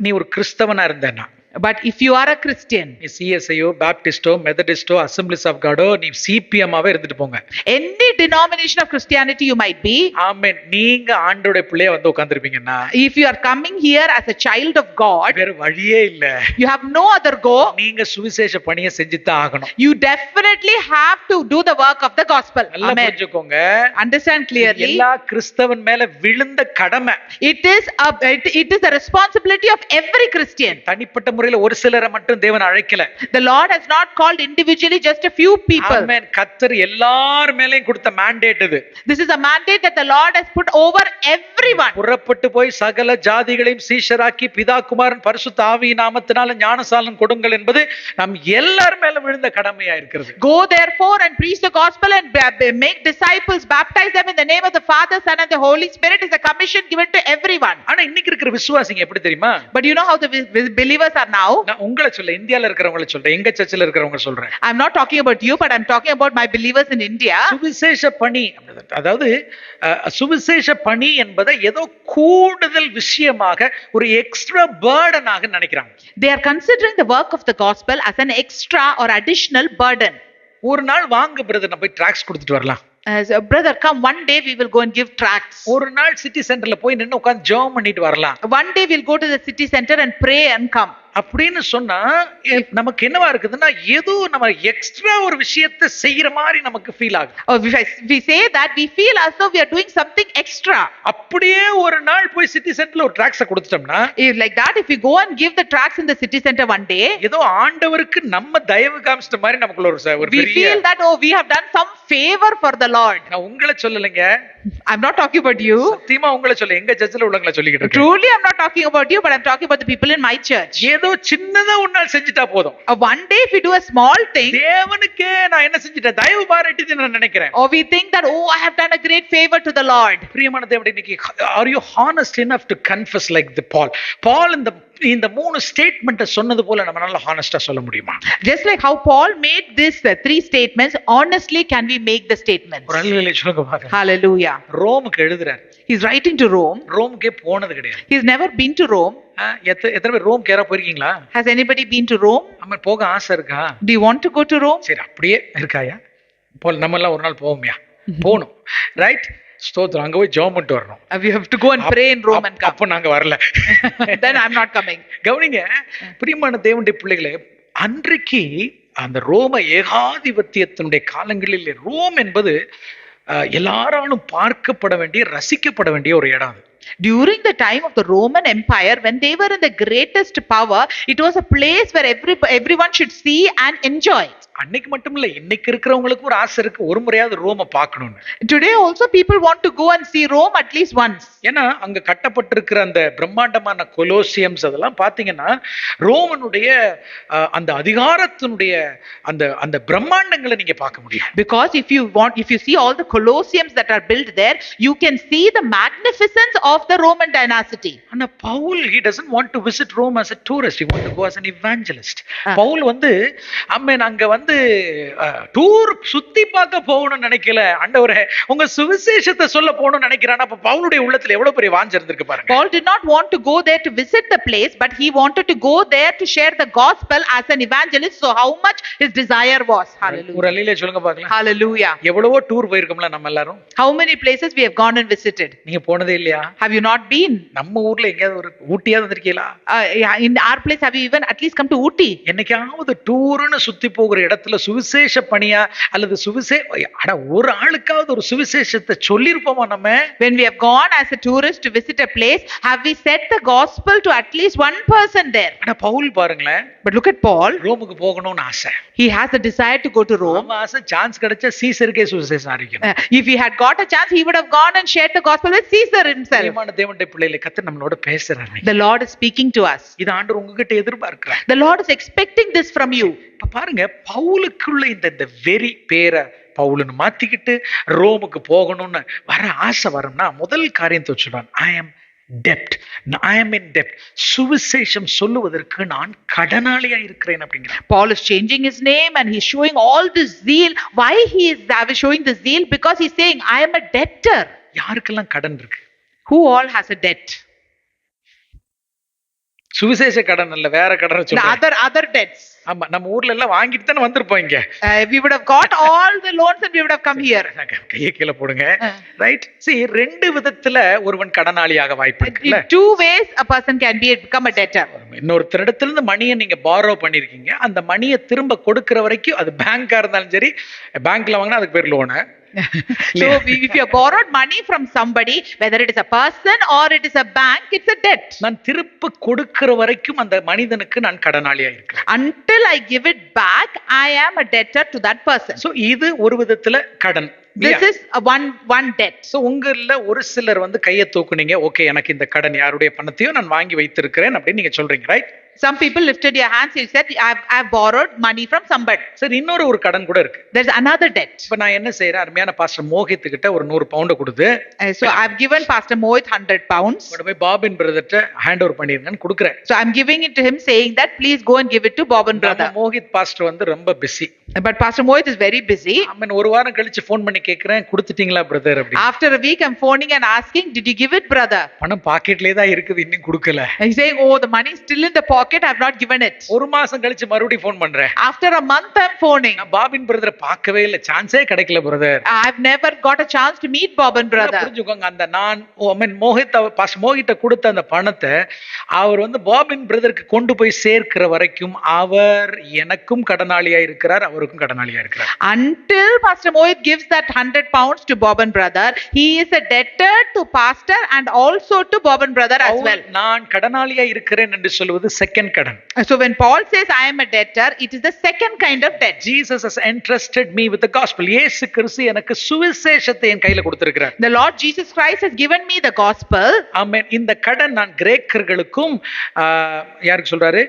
நீ ஒரு கிறிஸ்தவனா இருந்தேன்னா, but if you are a Christian, நீ சிஎஸ்ஐயோ பேப்டிஸ்டோ மெத்தடிஸ்டோ அசெம்பிளிஸ் ஆஃப் காடோ நீ சிபிஎம்மாவே இருந்துட்டு போங்க, any denomination of Christianity you might be, ஆமென், நீங்க ஆண்டவருடைய பிள்ளையா வந்து உட்கார்ந்திருப்பீங்கன்னா, if you are coming here as a child of God, வேற வழியே இல்ல, you have no other go, நீங்க சுவிசேஷ பணியை செஞ்சுதான் ஆகணும். you definitely have to do the work of the gospel. நல்லா புரிஞ்சுக்கோங்க. Understand clearly. எல்லா கிறிஸ்தவன் மேல விழுந்த கடமை. It is the responsibility of every Christian. தனிப்பட்ட முறையில ஒரு சிலரை மட்டும் தேவன் அழைக்கல. The Lord has not called individually just a few people. ஆமென். கர்த்தர் எல்லார் மேலயும் கொடுத்த mandate இது. This is a mandate that the Lord has put over everyone. புறப்பட்டு போய் சகல ஜாதிகளையும் சீஷராக்கி பிதா குமாரன் பரிசுத்த ஆவி நாமத்தினால ஞானசானம் கொடுங்கள் என்பது நம் எல்லார் மேல விழுந்த கடமையா இருக்கிறது. Go therefore and preach the gospel and make disciples, baptize them in the name of the Father, Son and the Holy Spirit is a commission given to everyone. ஆனா இன்னைக்கு இருக்கிற விசுவாசிங்க எப்படி தெரியுமா? But you know how the believers are now? நான் உங்களை சொல்ல, இந்தியால இருக்கிறவங்கள சொல்றேன், எங்க சர்ச்சில் இருக்கிறவங்க சொல்றேன். I'm not talking about you, but I'm talking about my believers in India. சுவிசேஷ பணி, அதாவது சுவிசேஷ பணி என்பதை ஏதோ கூடுதல் விஷயமாக ஒரு எக்ஸ்ட்ரா பர்டனாக நினைக்கிறாங்க. They are considering the work of the gospel as an extra or additional burden. ஒரு நாள் வாங்க பிரதர், நான் போய் ட்ராக்ஸ் கொடுத்துட்டு வரலாம். As a brother, come one day we will go and give tracts. ஒரு நாள் சிட்டி சென்டர்ல போய் நின்னு உட்கார்ந்து ஜெபம் பண்ணிட்டு வரலாம். One day we'll go to the city center and pray and come. அப்படின்னு சொன்னா நமக்கு என்னவா இருக்குதுன்னா, ஏதோ நம்ம எக்ஸ்ட்ரா ஒரு விஷயத்தை செய்யற மாதிரி நமக்கு ஃபீல் ஆகுது. Or we say that we feel as though we are doing something extra. அப்படியே ஒரு நாள் போய் சிட்டி சென்டர்ல ஒரு ட்ராக்ஸ கொடுத்துட்டோம்னா, like that, if we go and give the tracts in the city center one day, ஏதோ ஆண்டவருக்கு நம்ம தயவு காமிச்சிட்ட மாதிரி நமக்குள்ள ஒரு we feel that we have done some favor for the Lord. நான் உங்களை சொல்லலைங்க, I'm not talking about you. சத்தியமா உங்களை சொல்ல, எங்க சர்ச்சில் உள்ளவங்கள சொல்லிக்கிட்டு இருக்கேன். Truly I'm not talking about you, but I'm talking about the people in my church. ஏதோ சின்னதா ஒரு நாள் செஞ்சிட்டா போதும். One day if we do a small thing, தேவனுக்கே நான் என்ன செஞ்சிட்டேன், தயவு பாராட்டிட்டு நான் நினைக்கிறேன். or we think that I have done a great favor to the Lord. பிரியமான தேவனே, இன்னைக்கு are you honest enough to confess like the Paul இந்த மூணு ஸ்டேட்மென்ட் சொன்னது போல நம்ம நல்ல ஹானஸ்டா சொல்ல முடியுமா? Just like how Paul made this three statements, honestly can we make the statements? ஒரு அல்லேலூயா சொல்லுங்க பாருங்க. Hallelujah. ரோமுக்கு எழுதுறார். He's writing to Rome. ரோமுக்கே போனது கிடையாது. He's never been to Rome. எத்தனை பேர் ரோம் கேரா போயிருக்கீங்களா? Has anybody been to Rome? நம்ம போக ஆசை இருக்கா? Do you want to go to Rome? சரி, அப்படியே இருக்காயா? போல் நம்ம எல்லாம் ஒரு நாள் போவோம்யா. போணும். ரைட்? ஸ்தோத்திரம். அங்க போய் ஜெபம் பண்ணிட்டு வரணும். We have to go and pray in Rome and come. அப்ப நாங்க வரல. Then I'm not coming. கவனிங்க பிரியமான தேவனுடைய பிள்ளைகளே, அன்றைக்கு அந்த ரோம ஏகாதிபத்தியத்தினுடைய காலங்களில் ரோம் என்பது எல்லாராலும் பார்க்கப்பட வேண்டிய, ரசிக்கப்பட வேண்டிய ஒரு இடம். அது during the time of the Roman Empire, when they were in the greatest power, it was a place where everyone should see and enjoy. அன்னைக்கு மட்டும் இல்ல, இன்னைக்கு இருக்கிறவங்களுக்கு ஒரு ஆசை இருக்கு, ஒரு முறையாவது ரோம பார்க்கணும்னு. Today also people want to go and see Rome at least once. ஏன்னா அங்க கட்டப்பட்டிருக்கிற அந்த பிரம்மாண்டமான கொலோசியம்ஸ் அதெல்லாம் பாத்தீங்கன்னா ரோமனுடைய அந்த அதிகாரத்தினுடைய அந்த பிரம்மாண்டங்களை நீங்க பார்க்க முடியும். Because if you see all the colosseums that are built there, you can see the magnificence of the Roman dynasty. ஆனா Pavul, he doesn't want to visit Rome as a tourist, he want to go as an evangelist. Pavul அங்க tour சுத்தி பார்க்க போகணும்னு நினைக்கல. ஆண்டவரே உங்க சுவிசேஷத்தை சொல்ல போகணும்னு நினைக்கிறான். அப்ப பவுலுடைய உள்ளத்துல எவ்வளவு பெரிய வாஞ்சை இருந்திருக்கு பாருங்க. Paul did not want to go there to visit the place, but he wanted to go there to share the gospel as an evangelist. So how much his desire was. Hallelujah. ஒரு அல்லேலூயா சொல்லுங்க பார்க்கலாம். Hallelujah. எவ்வளவோ tour போயிருக்கோம்ல நம்ம எல்லாரும். How many places we have gone and visited? நீங்க போனதே இல்லையா? Have you not been? நம்ம ஊர்ல எங்கயாவது ஒரு ஊட்டியாவது வந்திருக்கீங்களா? In our place have you even at least come to Ooty? என்னைக்காவது டூர்னு சுத்தி போகிற இடத்துல சுவிசேஷ பணியா அல்லது ஒரு ஆளுக்காவது ஒரு சுவிசேஷத்தை சொல்லியிருப்போமா நம்ம? When we have gone as a tourist to visit a place, have we said the gospel to at least one person there? ஆனா பவுல் பாருங்களேன், But look at Paul. ரோமுக்கு போகணும்னு ஆசை. He has a desire to go to Rome. அவன் ஆசை chance கிடைச்சா சீசருக்கே சுவிசேஷம் அறிவிக்கணும். If he had got a chance, he would have gone and shared the gospel with Caesar himself. பிரியமான தேவனுடைய பிள்ளைகளை கர்த்தர் நம்மளோட பேசுறாரு. The Lord is speaking to us. இது ஆண்டவர் உங்ககிட்ட எதிர்பார்க்கிறார். The Lord is expecting this from you. இப்ப பாருங்க, பவுலுக்குள்ள இந்த வெறி பேரை பவுலுன்னு மாத்திக்கிட்டு ரோமுக்கு போகணும்னு வர ஆசை வரும்னா முதல் காரியத்தை சொல்றான், I am in debt. சுவிசேஷம் சொல்லுவதற்கு நான் கடனாளியா இருக்கிறேன் அப்படிங்கிறான். Paul is changing his name and he's showing all this zeal. Why he is showing the zeal? Because he's saying, I am a debtor. யாருக்கெல்லாம் கடன் இருக்கு? Who all has a debt? சுவிசேஷ கடன் அல்ல, வேற கடன் The other debts. ஆமா, நம்ம ஊர்ல எல்லாம் வாங்கிட்டு தானே வந்திருப்போம் இங்க. We would have got all the loans and we would have come here. கையை கீழே போடுங்க. ரைட். See, ரெண்டு விதத்துல ஒருவன் கடனாளியாக வாய்ப்பு இருக்குல்ல. In two ways a person can become a debtor. இன்னொருத்தரிடத்துல இருந்து மணியை நீங்க borrow பண்ணிருக்கீங்க, அந்த மணியை திரும்ப கொடுக்கிற வரைக்கும் அது பேங்கா இருந்தாலும் சரி, பேங்க்ல வாங்கினா அதுக்கு பேர் loan. So if you borrowed money from somebody, whether it is a person or it is a bank, it's a debt. நான் திருப்ப கொடுக்கிற வரைக்கும் அந்த மனிதனுக்கு நான் கடனாளியா இருக்கிறேன். Until I give it back, I am a debtor to that person. So இது ஒரு விதத்துல கடன். This is one debt. So உங்கள்ல ஒரு சிலர் வந்து கையை தூக்குனீங்க, ஓகே எனக்கு இந்த கடன் யாருடைய பணத்தையும் நான் வாங்கி வைத்திருக்கிறேன் அப்படின்னு நீங்க சொல்றீங்க, right? Some people lifted your hands, you said, I've borrowed money from somebody. சரி, இன்னொரு ஒரு கடன் கூட இருக்கு. There's another debt. இப்ப நான் என்ன செய்யறேன், அருமையான பாஸ்டர் மோகித் கிட்ட ஒரு 100 பவுண்ட் கொடுத்து, so I've given Pastor Mohit 100 pounds. கொண்டு போய் பாபின் பிரதர்ட்ட ஹேண்ட் ஓவர் பண்ணிருங்கன்னு கொடுக்குறேன். So I'm giving it to him saying that please go and give it to Boban brother. Mohit pastor வந்து ரொம்ப busy. But Pastor Mohit is very busy. ஒரு வாரம் கழிச்சு phone பண்ணி கேக்குறேன், கொடுத்துட்டீங்களா பிரதர் அப்படி. After a week I'm phoning and asking, did you give it brother? பணம் பாக்கெட்லயே தான் இருக்குது, இன்னும் கொடுக்கல. He's saying, oh the money is still in the pocket, I've not given it. ஒரு மாசம் கழிச்சு மறுபடியும் ஃபோன் பண்றேன். After a month I'm phoning. நான் பாபின் பிரதரை பார்க்கவே இல்ல, சான்ஸே கிடைக்கல brother. I've never got a chance to meet Boban brother. புரிஞ்சுக்கோங்க, அந்த நான் மோகித் பாஸ்டர் மோகிட்ட கொடுத்த அந்த பணத்தை அவர் வந்து பாபின் பிரதருக்கு கொண்டு போய் சேர்க்கிற வரைக்கும் அவர் எனக்கும் கடனாளியா இருக்கிறார், அவருக்கும் கடனாளியா இருக்கிறார். Until Pastor Mohit gives that 100 pounds to Boban brother, he is a debtor to pastor and also to Boban brother as well. நான் கடனாளியா இருக்கிறேன் என்று சொல்வது செகண்ட் கடன். So when Paul says I am a debtor, it is the second kind of debt. Jesus has entrusted me with the gospel. இயேசு கிறிஸ்து எனக்கு சுவிசேஷத்தை என் கையில கொடுத்திருக்கிறார். The Lord Jesus Christ has given me the gospel. ஆமென். இந்த கடன் நான் கிரேக்கர்களுக்கும் யாருக்கு சொல்றாரு,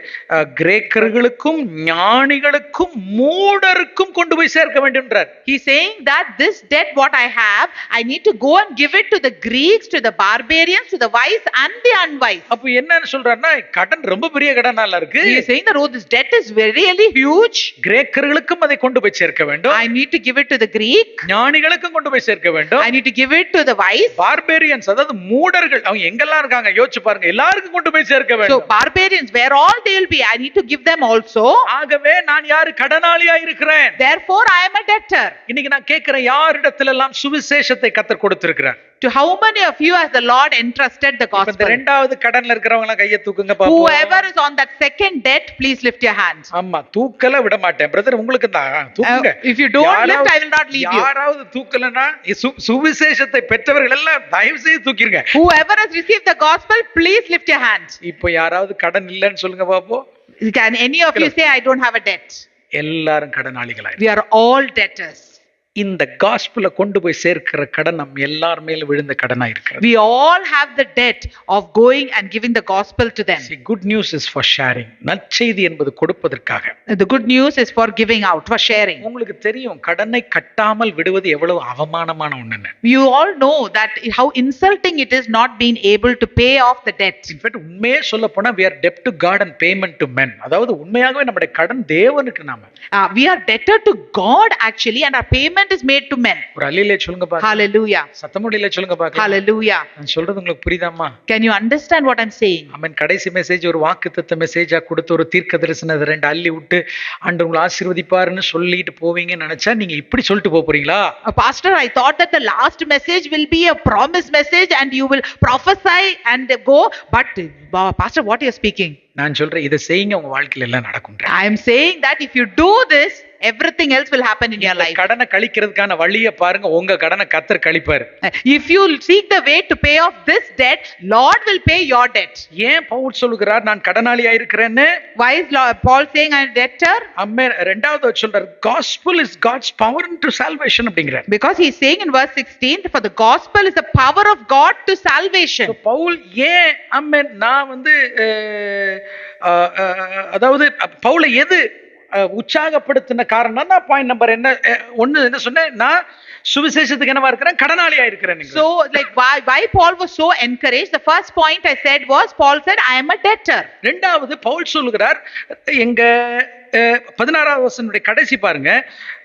கிரேக்கர்களுக்கும் ஞானிகளுக்கும் மூடருக்கும் கொண்டு போய் சேர்க்க வேண்டும்ன்றார். He is saying that this debt what I have, I need to go and give it to the Greeks, to the barbarians, to the wise and the unwise. அப்ப என்னன்னு சொல்றாருன்னா, கடன் ரொம்ப பெரிய கடனா இருக்கு. He is saying that oh this debt is really huge. கிரேக்கர்களுக்கும் அதை கொண்டு போய் சேர்க்க வேண்டும். I need to give it to the Greek. ஞானிகளுக்கும் கொண்டு போய் சேர்க்க வேண்டும். I need to give it to the wise. Barbarians, அதாவது மூடர்கள், அவங்க எங்கெல்லாம் இருக்காங்க யோசிச்சு பாருங்க, எல்லாருக்கும் கொண்டு போய் சேர்க்க வேண்டும். So barbarians, where all they will be, I need to give them also. ஆகவே நான் யாரு கடனாளியா இருக்கிறேன். Therefore I am a debtor. இன்னைக்கு நான் கேக்குறேன், யாரிடத்துல எல்லாம் சுவிசேஷத்தை கர்த்தர் கொடுத்திருக்கிறார்? To how many of you has the Lord entrusted the gospel? இந்த இரண்டாவது கடன்ல இருக்கிறவங்க எல்லாம் கையை தூக்குங்க பாப்போம். Whoever is on that second debt, please lift your hand. ஆமா, தூக்கல விட மாட்டேன் பிரதர், உங்களுக்கு தான் தூக்குங்க. If you don't lift, I will not leave you. யாராவது தூக்கலனா சுவிசேஷத்தை பெற்றவர்கள் எல்லாம் தயவு செய்து தூக்கிருங்க. Whoever has received the gospel, please lift your hand. இப்போ யாராவது கடன் இல்லன்னு சொல்லுங்க பாப்போம். Can any of you say I don't have a debt? எல்லாரும் கடனாளிகளா. We are all debtors. இந்த காஸ்பலை கொண்டு போய் சேர்க்கிற கடன் நம்ம எல்லார் மேல விழுந்த கடனா இருக்கு. We all have the debt of going and giving the gospel to them. See, good news is for sharing. நற்செய்தி என்பது கொடுப்பதற்காக. The good news is for giving out, for sharing. உங்களுக்கு தெரியும் கடனை கட்டாமல் விடுவது எவ்வளவு அவமானமான ஒண்ணுன்னு. You all know that how insulting it is not being able to pay off the debt. In fact, உண்மையே சொல்ல போனா we are debt to God and payment to men. அதாவது உண்மையாகவே நம்முடைய கடன் தேவனுக்கு நாம. We are debtor to God actually and our payment is made to men. ஒரு அல்லேலூயா சொல்லுங்க பாருங்க. Hallelujah. சத்தமுடியில சொல்லுங்க பாருங்க. Hallelujah. நான் சொல்றது உங்களுக்கு புரியுதாமா? Can you understand what I'm saying? ஆமென். கடைசி மெசேஜ் ஒரு வாக்குத்தத்த மெசேஜா கொடுத்து ஒரு தீர்க்கதரிசனத்தை ரெண்டு அள்ளி விட்டு ஆண்டவர் உங்களை ஆசீர்வதிப்பாருன்னு சொல்லிட்டு போவீங்கன்னு நினைச்சா நீங்க இப்படி சொல்லிட்டு போறீங்களா? Pastor, I thought that the last message will be a promise message and you will prophesy and go, but Pastor, what you are speaking? நான் சொல்றேன், இதை செய்யுங்க, உங்க வாழ்க்கையில எல்லாம் நடக்கும். I am saying that if you do this, everything else will happen in your life. கடனை கழிக்கிறதுக்கான வழியை பாருங்க, உங்க கடனை கர்த்தர் கழிப்பாரு. If you seek the way to pay off this debt, Lord will pay your debt. ஏன் பவுல் சொல்லுகிறார் நான் கடனாளியா இருக்கிறேன்னு? Why is Paul saying I'm a debtor? ஆமென். இரண்டாவது சொல்றார் gospel is God's power into salvation அப்படிங்கிறார். Because he's saying in verse 16, for the gospel is the power of God to salvation. So Pavul ஏன் ஆமென் நான் வந்து அதாவது பவுலை எது உற்சாகப்படுத்தின காரணம் தான் பாயிண்ட் நம்பர் என்ன சொன்னேன், நான் சுவிசேஷத்துக்கு என்னவா இருக்கிறேன், கடனாளியா இருக்கிறேன். So like why Paul was so encouraged, the first point I said was Paul said I am a debtor. இரண்டாவது பவுல் சொல்லுகிறார், எங்க 16வது வசனத்துடைய கடைசி பாருங்க,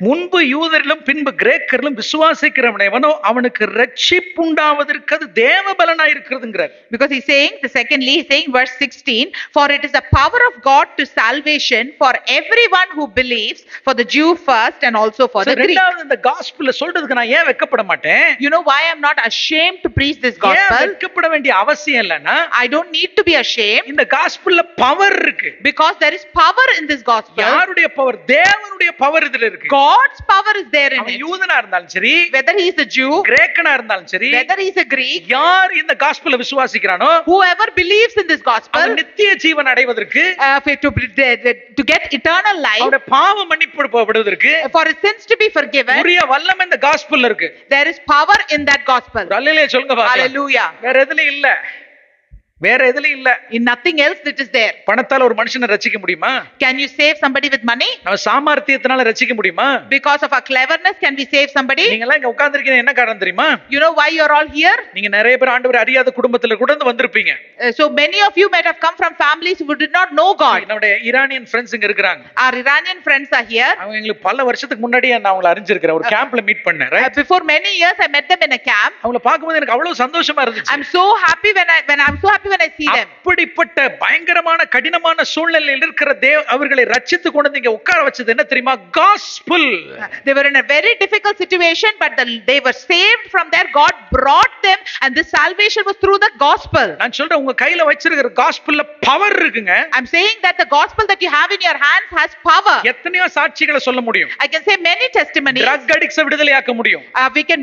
முன்பு யூதரிலும் பின்பு கிரேக்கரிலும் விசுவாசிக்கிறவனோ அவனுக்கு ரட்சிப்பு உண்டாவதற்கு அது தேவபலனாய் இருக்கிறதுங்கிறார். Because he's saying, he's saying verse 16, for it is the power of God to salvation for everyone who believes, for the Jew first and also for the Greek. இரண்டாவது இந்த காஸ்பலை சொல்றதுக்கு நான் ஏன் வெட்கப்பட மாட்டேன்? You know why I'm not ashamed to preach this gospel? வெட்கப்பட வேண்டிய அவசியம் இல்லைன்னா, I don't need to be ashamed. இந்த காஸ்பல்ல பவர் இருக்கு. Because there is power in this gospel. யாருடைய பவர்? தேவனுடைய பவர் இதுல இருக்கு. God's power is there in it. யூதனா இருந்தாலும் சரி, whether he is a Jew, கிரேக்கனா இருந்தாலும் சரி, whether he is a Greek, யார் இந்த காஸ்பலை விசுவாசிக்கிறானோ, whoever believes in this gospel, அவன் நித்திய ஜீவன் அடைவதற்கு, to get eternal life, அவருடைய பாவ மன்னிப்புப்படுவதற்கு, for his sins to be forgiven, உரிய வல்லமை இந்த காஸ்பல்ல இருக்கு. there is power in that gospel. அல்லேலூயா சொல்லுங்க பாக்கலாம். Hallelujah. வேற எதுலயும் இல்ல, வேற எதுலயும் இல்ல. In nothing else that is there. பணத்தால ஒரு மனுஷனை ரட்சிக்க முடியுமா? Can you save somebody with money? நம்ம சாமர்த்தியத்தினால ரட்சிக்க முடியுமா? Because of our cleverness can we save somebody? நீங்க எல்லாம் இங்க உட்கார்ந்திருக்கீங்க என்ன காரணம் தெரியுமா? You know why you are all here? நீங்க நிறைய பேர் ஆண்டவரை அறியாத குடும்பத்துல கூட வந்திருப்பீங்க. So many of you might have come from families who did not know God. நம்முடைய ஈரானியன் ஃப்ரெண்ட்ஸ் இங்க இருக்காங்க. Our Iranian friends are here. அவங்க எங்களுக்கு பல வருஷத்துக்கு முன்னாடியே நான் அவங்களை அறிஞ்சிருக்கிறேன், ஒரு கேம்ப்ல மீட் பண்ணேன். Before many years I met them in a camp. அவங்களை பார்க்கும்போது எனக்கு அவ்வளவு சந்தோஷமா இருந்துச்சு. I'm so happy when I see them. அப்படிப்பட்ட பயங்கரமான கடினமான சூழ்நிலையில் இருக்கிற அவர்களை ரட்சித்து கொண்டு நீங்க உட்கார வச்சது என்ன தெரியுமா? gospel. They were in a very difficult situation, but they were saved from there. God brought them, and this salvation was through the gospel. நான் சொல்றேன், உங்க கையில வச்சிருக்கிற gospelல பவர் இருக்குங்க. I'm saying that the gospel that you have in your hands has power. எத்தனையோ சாட்சிகளை சொல்ல முடியும். I can say many testimonies. drug addicts விடுதலையாக்க முடியும். We can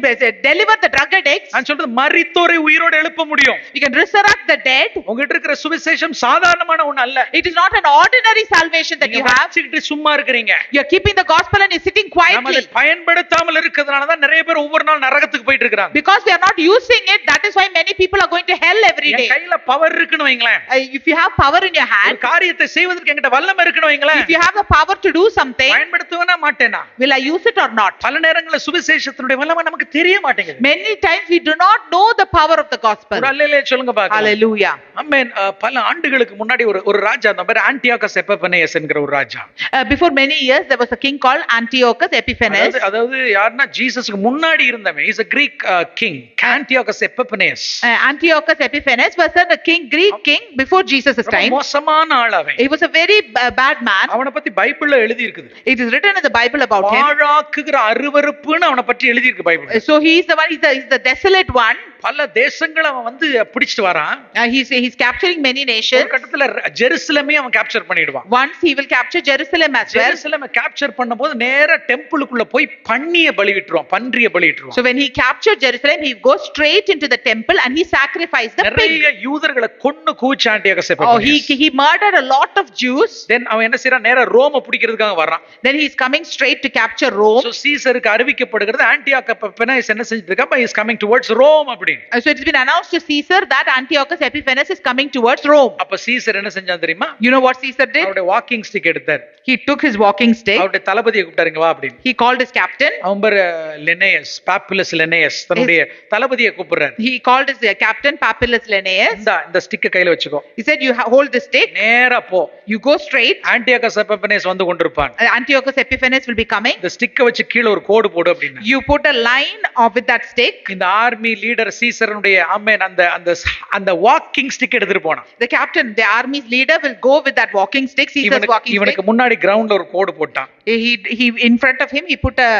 deliver the drug addicts. நான் சொல்றது மரித்தோரை உயிரோடு எழுப்ப முடியும். We can resurrect the dead. உங்ககிட்ட இருக்கிற சுவிசேஷம் சாதாரணமான ஒண்ணு அல்ல. It is not an ordinary salvation that you have. வச்சிட்டு சும்மா இருக்கீங்க. You are keeping the gospel and you're sitting quietly. நாம அதை பயன்படுத்தாமல் இருக்கிறதுனால தான் நிறைய பேர் ஒவ்வொரு நாள் நரகத்துக்கு போயிட்டு இருக்காங்க. Because we are not using it, that is why many people are going to hell every day. கையில பவர் இருக்குன்னு வைங்களேன். If you have power in your hand, ஒரு காரியத்தை செய்வதற்கு என்கிட்ட வல்லமை இருக்குன்னு வைங்களேன். if you have the power to do something, பயன்படுத்துவேனா மாட்டேனா? will I use it or not? பல நேரங்களில் சுவிசேஷத்தினுடைய வல்லமை நமக்கு தெரிய மாட்டேங்குது. Many times we do not know the power of the gospel. அல்லேலூயா சொல்லுங்க பாக்கலாம். Hallelujah. ஆமென். பல ஆண்டுகளுக்கு முன்னாடி ஒரு ராஜா அந்த பேர் ஆன்டியோகஸ் எபிஃபேனியஸ் என்கிற ஒரு ராஜா. Before many years there was a king called Antiochus Epiphanes. அதாவது யாருன்னா ஜீசஸ்க்கு முன்னாடி இருந்தவன். He is a Greek king. Antiochus Epiphanes. Antiochus Epiphanes was a Greek king before Jesus' time. மோசமான ஆள் அவன். He was a very bad man. அவனை பத்தி பைபிள்ல எழுதி இருக்குது. It is written in the Bible about him. பாழாக்குகிற அருவருப்புன்னு அவனை பற்றி எழுதி இருக்கு Bible. So he is the one, he's the desolate one. பல தேசங்களை அவன் வந்து பிடிச்சிட்டு வரான். He's capturing many nations. ஒரு கட்டத்துல ஜெருசலேமே அவன் கேப்சர் பண்ணிடுவான். Once he will capture Jerusalem as well. ஜெருசலேமை கேப்சர் பண்ணும்போது நேரா டெம்பிளுக்குள்ள போய் பன்றிய பலி விட்டுருவான். So when he captured Jerusalem, he goes straight into the temple and he sacrificed the pig. நிறைய யூதர்களை கொன்னு கூச்சு Antiochus he murdered a lot of Jews. Then அவன் என்ன செய்றான்? நேரா ரோம பிடிக்கிறதுக்காக வரான். Then he is coming straight to capture Rome. So சீசருக்கு அறிவிக்கப்படுகிறது ஆன்டியோகஸ் எபிஃபேனியஸ் என்ன செஞ்சிட்டு இருக்கா? He is coming towards Rome அப்படி. So it has been announced to Caesar that Antiochus Epiphanes is coming towards Rome. அப்ப சீசர் என்ன செஞ்சான் தெரியுமா? You know what Caesar did? அவருடைய வாக்கிங் ஸ்டிக் எடுத்தார். He took his walking stick. அவருடைய தளபதியை கூப்பிட்டாருங்க வா அப்படி. He called his captain. அவன் பேர் லெனேயஸ், பாப்புலஸ் லெனேயஸ், தன்னுடைய தளபதியை கூப்பிடுறார். He called his captain Papillus Linnaeus. இந்த ஸ்டிக்கை கையில வச்சுக்கோ. He said, you hold the stick. நேரா போ. You go straight. ஆன்டியோகஸ் எபிஃபேனியஸ் வந்து கொண்டிருப்பான். Antiochus Epiphanes will be coming. இந்த ஸ்டிக்கை வச்சு கீழ ஒரு கோடு போடு அப்படினா. You put a line with that stick. இந்த ஆர்மி லீடர் சீசரனுடைய ஆமென் அந்த அந்த அந்த வாக்கிங் ஸ்டிக் எடுத்துட்டு போனான். The captain, the army's leader, will go with that walking stick, Caesar's walking stick. இவனுக்கு முன்னாடி கிரவுண்ட்ல ஒரு கோடு போட்டான். He in front of him, he put a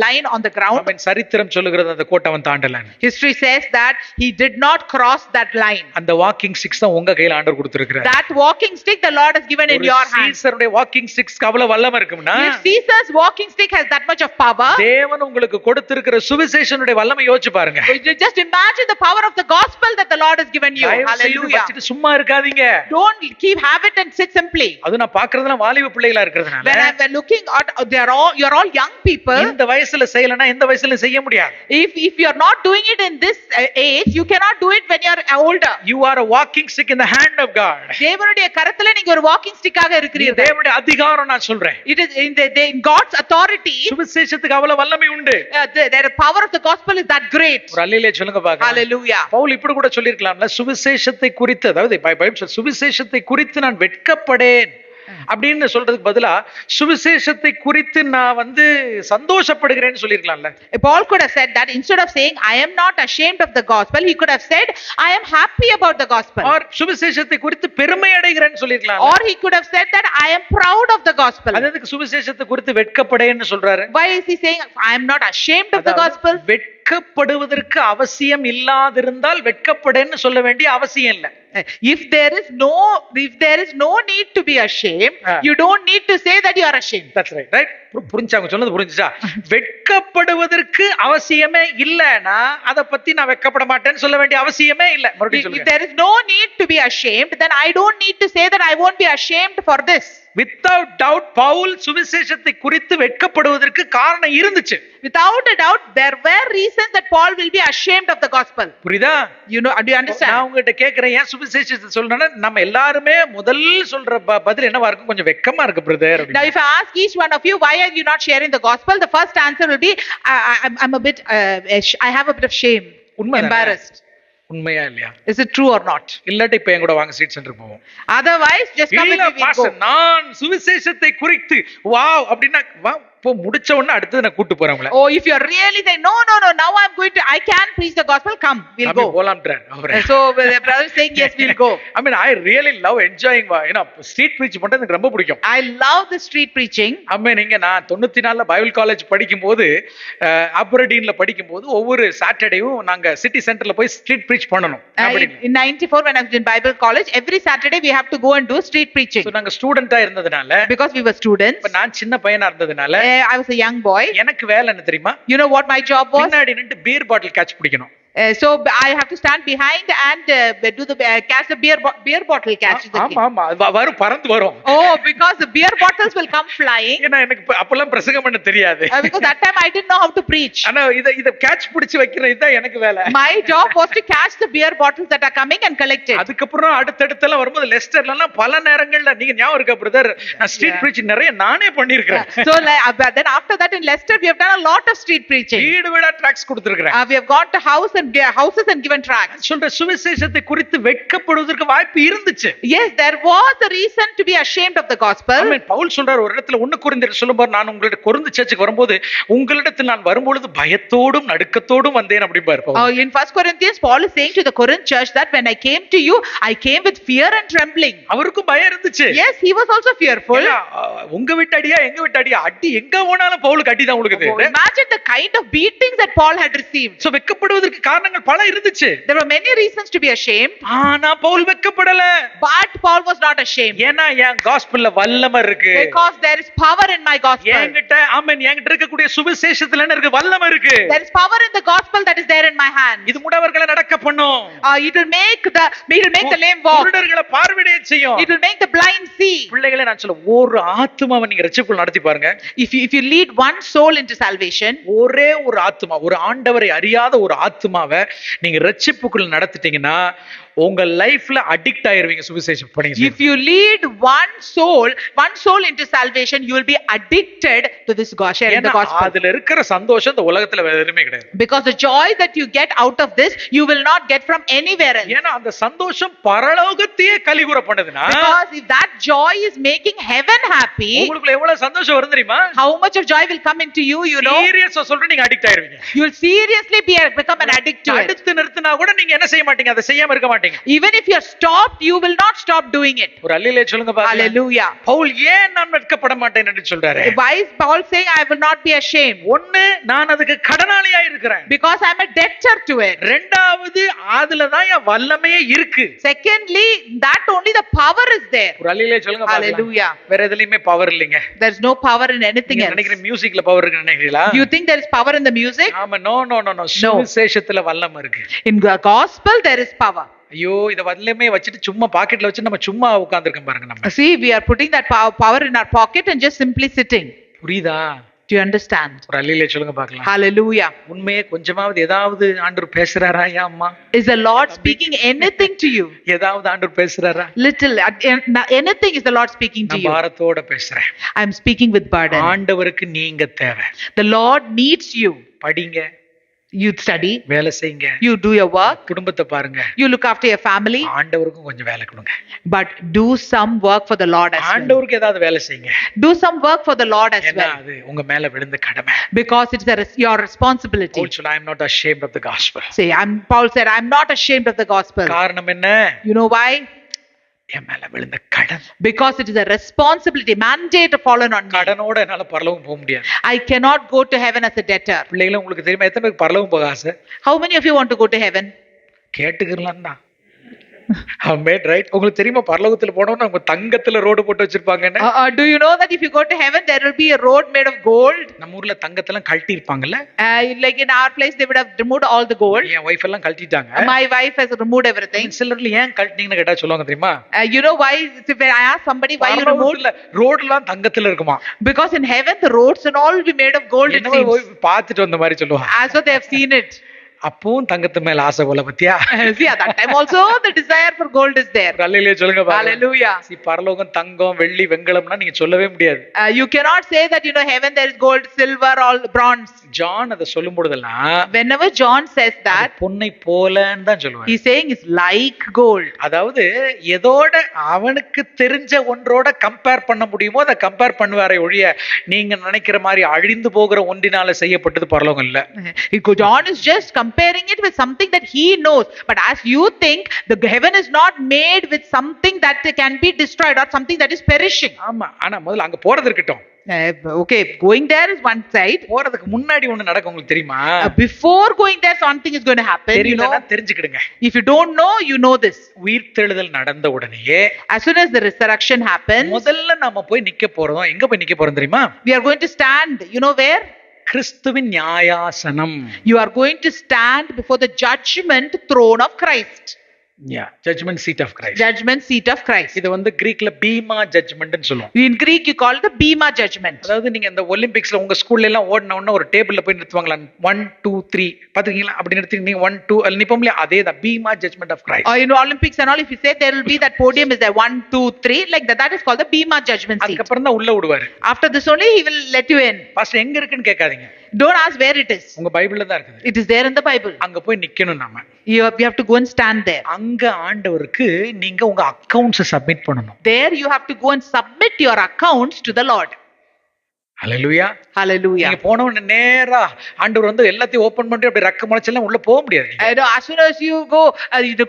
line on the ground. ஆமென். சரித்திரம் சொல்லுகிறது அந்த கோட்டை அவன் தாண்டலன்னு. History says that he did not cross that line. அந்த வாக்கிங் ஸ்டிக்ஸ் தான் உங்க கையில ஆண்டவர் கொடுத்திருக்கிறார். That walking stick the Lord has given in your hand. சீசருடைய வாக்கிங் ஸ்டிக்ஸ்க்கு அவ்வளவு வல்லமை இருக்கும்னா, if Caesar's walking stick has that much of power, தேவன் உங்களுக்கு கொடுத்திருக்கிற சுவிசேஷனுடைய வல்லமை யோசிச்சு பாருங்க. just imagine the power of the gospel that the Lord has given you. Hallelujah. சும்மா இருக்காதீங்க. Don't have it and sit simply. அது நான் பார்க்கிறதெல்லாம் வாலிப பிள்ளைகளா இருக்கிறதுனால, when I'm looking at you're all young people. இந்த வயசுல செய்யலனா இந்த வயசுல செய்ய முடியாது. if you're not doing it in this age, you cannot do it when you're older. You are a walking stick in the hand of God. தேவனுடைய கரத்துல நீங்க ஒரு walking stick ஆக இருக்கிறீர்கள். தேவனுடைய அதிகாரம் நான் சொல்றேன். It is in God's authority. சுவிசேஷத்துக்கு அவ்வளவு வல்லமை உண்டு. The power of the gospel is that great. ஒரு அல்லேலூயா சொல்லுங்க பாக்கலாம். Hallelujah. பவுல் இப்படி கூட சொல்லிருக்கலாம்ல, சுவிசேஷத்தை குறித்து, அதாவது பைபிள் சுவிசேஷத்தை குறித்து நான் வெட்கப்படேன் அப்படின்னு சொல்றதுக்கு பதிலா சுவிசேஷத்தை குறித்து நான் சந்தோஷப்படுகிறேன்னு சொல்லிருக்கலாம்ல. Paul could have said that instead of saying I am not ashamed of the gospel, he could have said I am happy about the gospel. or சுவிசேஷத்தை குறித்து பெருமை அடைகிறேன்னு சொல்லிருக்கலாம். or he could have said that I am proud of the gospel. அதுக்கு சுவிசேஷத்தை குறித்து வெட்கப்படேன்னு சொல்றாரு. why is he saying I am not ashamed of the gospel? வெட்கப்படுவதற்கு அவசியம் இல்லாதிருந்தால் வெட்கப்படேன்னு சொல்ல வேண்டிய அவசியம் இல்ல. if there is no need to be ashamed, you don't need to say that you are ashamed. That's right. Right? புரிஞ்சாங்க சொன்னது புரிஞ்சுச்சா? வெட்கப்படுவதற்கு அவசியமே இல்லனா அத பத்தி நான் வெட்கப்பட மாட்டேன்னு சொல்ல வேண்டிய அவசியமே இல்ல. மறுபடியும் சொல்லுங்க. If there is no need to be ashamed, then I don't need to say that I won't be ashamed for this. Without doubt Pavul சுவிசேஷத்தை குறித்து வெட்கப்படுவதற்கு காரணம் இருந்துச்சு. Without a doubt there were reasons that Paul will be ashamed of the gospel. புரியுதா? Do you understand? நான் உங்ககிட்ட கேக்குறேன், ஏன் சுவிசேஷத்தை சொல்றேன்னா நம்ம எல்லாரும் முதல் சொல்ற பதில் என்னவா இருக்கும்? கொஞ்சம் வெட்கமா இருக்கு brother. Now if I ask each one of you, why are you not sharing the gospel? The first answer will be I'm a bit I have a bit of shame, embarrassed. உண்மையா இல்லையா? Is it true or not? இல்லாட்டி இப்ப என் கூட வாங்க street centre போவோம். Otherwise just come with me. நான் சுவிசேஷத்தை குறித்து வாவ் அப்படினா வா இப்போ முடிச்ச உடனே அடுத்து நான் கூட்டி போறேன் உங்களை. Oh, if you are really saying no now I can preach the gospel, come we'll go. So the brother is saying yes, we'll go. I mean I really love enjoying street preach பண்றது எனக்கு ரொம்ப பிடிக்கும். I love the street preaching. நீங்க நான் 94ல Bible college படிக்கும்போது அப்ரடீன்ல படிக்கும்போது ஒவ்வொரு சாட்டர்டேயும் நாங்க சிட்டி சென்டர்ல போய் ஸ்ட்ரீட் preach பண்ணனும். In 94 when I was in Bible college, every Saturday we have to go and do street preaching. So நாங்க ஸ்டூடெண்டா இருந்ததனால, because we were students, இப்ப நான் சின்ன பையனா இருந்ததனால I was a young boy. எனக்கு வேலை என்ன தெரியுமா? You know what my job was? பின்னாடி நின்னு beer bottle catch பிடிக்கணும். So I have to stand behind and do the catch the beer bottle catch. ஆமா வரும் பறந்து வரும். Oh, because the beer bottles will come flying. ஏன்னா எனக்கு அப்பலாம் பிரசங்கம் பண்ண தெரியாது. Because that time I didn't know how to preach. ஆனா இத catch பிடிச்சு வைக்கிறது இதான் எனக்கு வேலை. My job was to catch the beer bottles that are coming and collect it. அதுக்கப்புறம் அடுத்தடுத்தலாம் வரும்போது லெஸ்டர்லலாம் பல நேரங்கள்ல நீங்க ஞாபகம் இருக்கா பிரதர், நான் ஸ்ட்ரீட் preaching நிறைய நானே பண்ணிருக்கேன். So then after that in Leicester we have done a lot of street preaching. வீடு வீடா tracts கொடுத்திருக்கேன். We have gone to houses and given tracts. சொல்ற சுவிசேஷத்தை குறித்து வெட்கப்படுவதற்கு வாய்ப்பு இருந்துச்சு. Yes, there was a reason to be ashamed of the gospel. ஆமென். பவுல் சொல்றார் ஒரு இடத்துல 1 கொரிந்தியர் சொல்லும்போது, நான் உங்களுடைய கொரிந்து சர்ச்சுக்கு வரும்போது உங்களிடத்தில் நான் வரும்பொழுது பயத்தோடும் நடுக்கத்தோடும் வந்தேன் அப்படிம்பார் Pavul. In 1 Corinthians Paul is saying to the Corinth church that when I came to you I came with fear and trembling. அவருக்கும் பயம் இருந்துச்சு. Yes, he was also fearful. உங்க வீட்டு அடியா எங்க வீட்டு அடியா அடி எங்க போனாலும் பவுலுக்கு அடி தான் கொடுக்குது. Imagine the kind of beatings that Paul had received. So வெட்கப்படுவதற்கு காரணங்கள் பல இருந்துச்சு. There were many reasons to be ashamed. ஆனா Pavul வெட்கப்படல. But Paul was not ashamed. ஏன்னா என் காஸ்பல்ல வல்லமை இருக்கு. Because there is power in my gospel. என்கிட்ட ஆமென் என்கிட்ட இருக்கக்கூடிய சுவிசேஷத்துல என்ன இருக்கு? வல்லமை இருக்கு. There is power in the gospel that is there in my hand. இது முடவர்களை நடக்க பண்ணும். It will make the lame walk. குருடர்களை பார்வையிட செய்யும். It will make the blind see. பிள்ளைகளே நான் சொல்ல ஒரு ஆத்துமாவை நீங்க ரட்சிப்புக்குள் நடத்தி பாருங்க. If you lead one soul into salvation, ஒரே ஒரு ஆத்துமா, ஒரு ஆண்டவரை அறியாத ஒரு ஆத்துமாவை நீங்க ரட்சிப்புக்குள் நடத்திட்டீங்கன்னா உங்க லைஃப்ல அடிக்ட் ஆயிருவீங்க சுவிசேஷ பணி. If you lead one soul into salvation, you will be addicted to this sharing the gospel. அதுல இருக்கிற சந்தோஷம் இந்த உலகத்துல வேற எதுவுமே கிடையாது. Because the joy that you get out of this, you will not get from anywhere else. ஏன்னா அந்த சந்தோஷம் பரலோகத்தையே கலிகுற பண்ணுதுன்னா, because if that joy is making heaven happy, உங்களுக்குள்ள எவ்வளவு சந்தோஷம் வரும் தெரியுமா? how much of joy will come into you, you know? சீரியஸா சொல்றேன், நீங்க addict ஆயிருவீங்க. You will seriously become an addict to it. அடுத்து நிறுத்தினா கூட நீங்க என்ன செய்ய மாட்டீங்க, அதை செய்யாம இருக்க மாட்டீங்க. Even if you are stopped, you will not stop doing it. ஒரு அல்லேலூயா சொல்லுங்க பாருங்க. Hallelujah. பவுல் ஏன் நான் வெட்கப்பட மாட்டேன் என்று சொல்றாரு? Why is Paul saying I will not be ashamed? ஒன்னு, நான் அதுக்கு கடனாளியா இருக்கிறேன். Because I am a debtor to it. இரண்டாவது, அதுல தான் என் வல்லமையே இருக்கு. Secondly, that only the power is there. ஒரு அல்லேலூயா சொல்லுங்க பாருங்க. Hallelujah. வேற எதுலயுமே பவர் இல்லைங்க. There is no power in anything else. நினைக்கிற மியூசிக்ல பவர் இருக்குன்னு நினைக்கிறீங்களா? You think there is power in the music? ஆமா, நோ நோ நோ நோ. சுவிசேஷத்துல வல்லமை இருக்கு. In the gospel there is power. ஐயோ, இத வல்லமே வச்சிட்டு சும்மா பாக்கெட்ல வச்சு நம்ம சும்மா உட்கார்ந்திருக்கோம் பாருங்க நம்ம. See, we are putting that power in our pocket and just simply sitting. புரியுதா? Do you understand? ஒரு அல்லேலூயா சொல்லுங்க பார்க்கலாம். Hallelujah. உண்மையே கொஞ்சமாவது ஏதாவது ஆண்டவர் பேசுறாரா ஐயா அம்மா? Is the Lord speaking anything to you? ஏதாவது ஆண்டவர் பேசுறாரா? Little anything is the Lord speaking to நான் you? பாரத்தோட பேசுறேன். I am speaking with burden. ஆண்டவருக்கு நீங்க தேவை. The Lord needs you. படிங்க, You study, வேலை செய்யுங்க, you do your work, குடும்பத்தை பாருங்க, you look after your family, ஆண்டவருக்கும் கொஞ்சம் வேலை கொடுங்க. but do some work for the Lord as well. ஆண்டவருக்கு ஏதாவது வேலை செய்யுங்க. Do some work for the Lord as ஏன்னா well. அது உங்க மேல விழுந்த கடமை. Because it's your responsibility. Paul said, I am not ashamed of the gospel. Say, Paul said, I'm not ashamed of the gospel. காரணம் என்ன? You know why? என் மேல விழுந்த கடன். Because it is a responsibility, mandate fallen on me. கடனோட என்னால பரலோகம் போக முடியாது. I cannot go to heaven as a debtor. பிள்ளைகளை உங்களுக்கு தெரியுமா எத்தனை பேருக்கு பரலோகம் போக ஆசை? How many of you want to go to heaven? கேட்டுக்கலாம் தான். Amen, right? உங்களுக்கு தெரியுமா பரலோகத்துல போனோம்னா அவங்க தங்கத்துல ரோடு போட்டு வச்சிருப்பாங்கன்னு? Do you know that if you go to heaven there will be a road made of gold? நம்ம ஊர்ல தங்கத்தெல்லாம் கழட்டி இருப்பாங்கல்ல? Like in our place they would have removed all the gold. N wife எல்லாம் கழட்டிட்டாங்க. My wife has removed everything. சிலர்ல ஏன் கழட்டினீங்கன்னு கேட்டா சொல்லுவாங்க தெரியுமா? You know why? If I ask somebody why you removed, ரோட்லாம் தங்கத்துல இருக்குமா? because in heaven the roads and all will be made of gold. It seems. பார்த்துட்டு வந்த மாதிரி சொல்லுவாங்க. As though they have seen it. அப்பவும் தங்கத்து மேல ஆசை போல பத்தியா? See, at that time also the desire for gold is there. அல்லேலூயா சொல்லுங்க பாருங்க. Hallelujah. See, பரலோகம் தங்கம் வெள்ளி வெண்கலம்னா நீங்க சொல்லவே முடியாது. You cannot say that heaven there is gold, silver, all bronze. John அத சொல்லும் பொழுதெல்லாம் Whenever John says that, பொன்னை போலன்னு தான் சொல்லுவாங்க. he's saying it's like gold. அதாவது எதோட அவனுக்கு தெரிஞ்ச ஒன்றோட கம்பேர் பண்ண முடியுமோ அதை கம்பேர் பண்ணுவாரே ஒழிய நீங்க நினைக்கிற மாதிரி அழிந்து போகிற ஒன்றினால செய்யப்பட்டது பரலோகம் இல்ல. John is just comparing it with something that he knows, but as you think the heaven is not made with something that can be destroyed or something that is perishing. ஆமா, ஆனா முதல்ல அங்க போறது இருக்கட்டும். Okay, going there is one side. போறதுக்கு முன்னாடி ஒண்ணு நடக்கும், உங்களுக்கு தெரியுமா? Before going there something is going to happen. தெரியலனா தெரிஞ்சுக்கிடுங்க. If you don't know, you know this. உயிர்த்தெழுதல் நடந்த உடனேயே as soon as the resurrection happens, முதல்ல நாம போய் நிக்க போறோம். எங்க போய் நிக்க போறோம் தெரியுமா? we are going to stand, where? கிறிஸ்துவின் நியாயாசனம். You are going to stand before the judgment throne of Christ. Yeah, judgment seat of Christ. Judgment seat of Christ. இது வந்து கிரீக்ல பீமா ஜட்ஜ்மென்ட் னு சொல்லுவோம். In Greek you call it the bema judgment. அதாவது நீங்க இந்த ஒலிம்பிக்ஸ்ல உங்க ஸ்கூல்ல எல்லாம் ஓடுன உடனே ஒரு டேபிள்ல போய் நிறுத்துவாங்களா? 1 2 3 பாத்தீங்களா? அப்படி நிறுத்தி நீங்க 1 2 அல்ல நிப்போம்ல, அதேதான் Bhima judgment of Christ. In Olympics and all, if you say there will be that podium is there 1 2 3 like that is called the bema judgment seat. அதுக்கு அப்புறம் தான் உள்ள விடுவாரு. After this only he will let you in. Pastor எங்க இருக்குன்னு கேட்காதீங்க. Don't ask where it is. உங்க பைபிள்ல தான் இருக்குது. It is there in the Bible. அங்க போய் நிக்கணும் நாம. We have to go and stand there. அங்க ஆண்டவருக்கு நீங்க உங்க அக்கவுண்ட்ஸ் சப்மிட் பண்ணணும். There you have to go and submit your accounts to the Lord. Hallelujah. Hallelujah. நீங்க போன உடனே நேரா ஆண்டவர் வந்து எல்லாத்தையும் ஓபன் பண்ணி அப்படி ரெக்க முளைச்செல்லாம் உள்ள போக முடியாது. As soon as you go,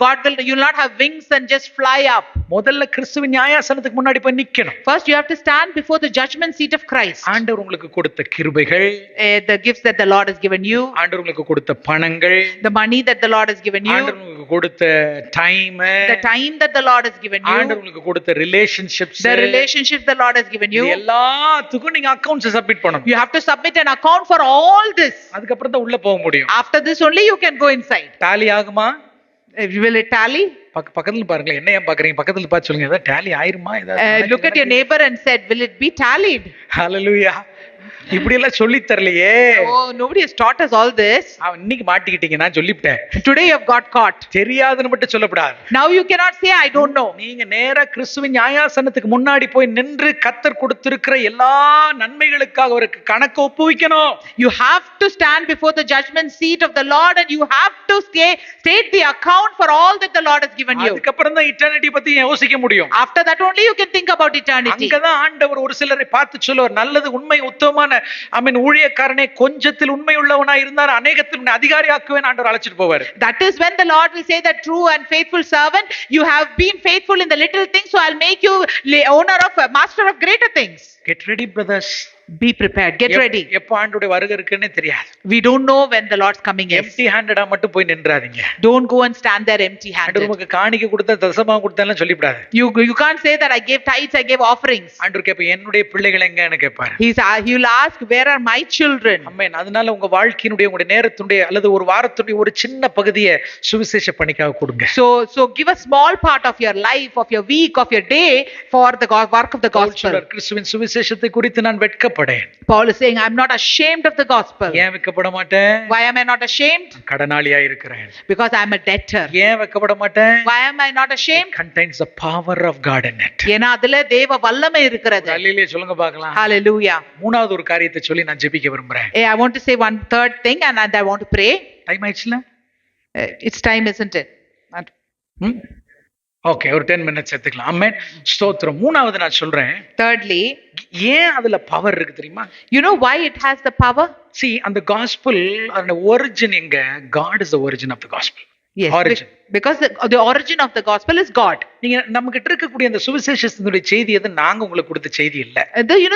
God will, you will not have wings and just fly up. முதல்ல கிறிஸ்துவின் நியாயாசனத்துக்கு முன்னாடி போய் நிக்கணும். First you have to stand before the judgment seat of Christ. ஆண்டவர் உங்களுக்கு கொடுத்த கிருபைகள், the gifts that the Lord has given you, ஆண்டவர் உங்களுக்கு கொடுத்த பணங்கள், the money that the Lord has given you, ஆண்டவர் உங்களுக்கு கொடுத்த time, the time that the Lord has given you, ஆண்டவர் உங்களுக்கு கொடுத்த relationships, the relationships the Lord has given you, எல்லாத்துக்கும் நீங்க அக்கவுண்ட்ஸ் சப்மிட் பண்ணணும். you have to submit an account for all this. அதுக்கு அப்புறம் தான் உள்ள போக முடியும். After this only you can go inside. Tally ஆகுமா? Will it tally? பக்கத்துல பாருங்க, என்ன ஏன் பாக்குறீங்க? பக்கத்துல பார்த்து சொல்லுங்க, ஏதாவது டாலி ஆயிருமா? Look at your neighbor and said, will it be tallied? Hallelujah. இப்படி எல்லாம் சொல்லி தரலையே. Oh, nobody has taught us all this. இன்னைக்கு மாட்டிக்கிட்டீங்க, நான் சொல்லிவிட்டேன். Today you have got caught. தெரியாதுன்னு மட்டும் சொல்லக்கூடாது. Now you cannot say I don't know. நீங்க நேரா கிறிஸ்துவின் நியாயாசனத்துக்கு முன்னாடி போய் நின்று கர்த்தர் கொடுத்திருக்கிற எல்லா நன்மைகளுக்காக அவருக்கு கணக்கு ஒப்புவிக்கணும். You have to stand before the judgment seat of the Lord and you have to state the account for all that the Lord has given you. அதுக்கப்புறம் தான் இட்டர்னிட்டி பத்தி யோசிக்க முடியும். After that only you can think about eternity. அங்கதான் ஆண்டவர் ஒரு சிலரை பார்த்து சொல்லுவார், நல்லது உண்மை உத்தமமான ஊழியக்காரனே, கொஞ்சத்தில் உண்மை உள்ளவனா இருந்தார் அநேகத்தில் அதிகாரி ஆக்குவேன் ஆண்டவர் அழைச்சிட்டு போவார். That is when the Lord will say that true and faithful servant, you have been faithful in the little things, so I'll make you owner of master of greater things. Get ready brothers. Be prepared, get ready. எப்ப ஆண்டவருடைய வருகை இருக்குன்னு தெரியாது. We don't know when the Lord's coming is. empty handed மட்டும் போய் நின்றாதீங்க. Don't go and stand there empty handed. ஆண்டவருக்கு காணிக்கை கொடுத்தா தசமம் கொடுத்தாலாம் சொல்லிடாத. You can't say that I gave tithes, I gave offerings. ஆண்டவர் கேப்ப என்னுடைய பிள்ளைகள் எங்கன்னு கேட்பார். He will ask, where are my children? ஆமென். அதனால உங்க வாழ்க்கையினுடைய உங்க நேரத்துடைய அல்லது ஒரு வாரத்துடைய ஒரு சின்ன பகுதியை சுவிசேஷ பணிக்காக கொடுங்க. So give a small part of your life, of your week, of your day for the work of the gospel. கிறிஸ்துவின் சுவிசேஷத்தை குறித்து நான் வெட்கப்படேன். Paul is saying, I'm not ashamed of the gospel. ஏன் வெட்கப்பட மாட்டேன்? Why am I not ashamed? கடனாளியா இருக்கிறேன். Because I am a debtor. ஏன் வெட்கப்பட மாட்டேன்? Why am I not ashamed? It contains the power of God in it. ஏனா அதுல தேவ வல்லமை இருக்கிறது. ஹalleluya சொல்லுங்க பார்க்கலாம். Hallelujah. மூணாவது ஒரு காரியத்தை சொல்லி நான் ஜெபிக்க விரும்புறேன். I want to say one third thing and I want to pray. Time ஆயிடுச்சுல? It's time, isn't it? Okay, ஒரு 10 minutes எடுத்துக்கலாம். ஆமென். ஸ்தோத்திரம். மூணாவது நான் சொல்றேன். Thirdly, ஏன் அதுல பவர் இருக்கு தெரியுமா? You know why it has the power? See, அந்த gospel அந்த origin எங்க? God is the origin of the gospel. Yes, origin. Because the origin of the gospel is God. நீங்க நம்ம கிட்ட இருக்கக்கூடிய அந்த சுவிசேஷத்தினுடைய செய்தி எது நாங்க உங்களுக்கு கொடுத்த செய்தி இல்ல.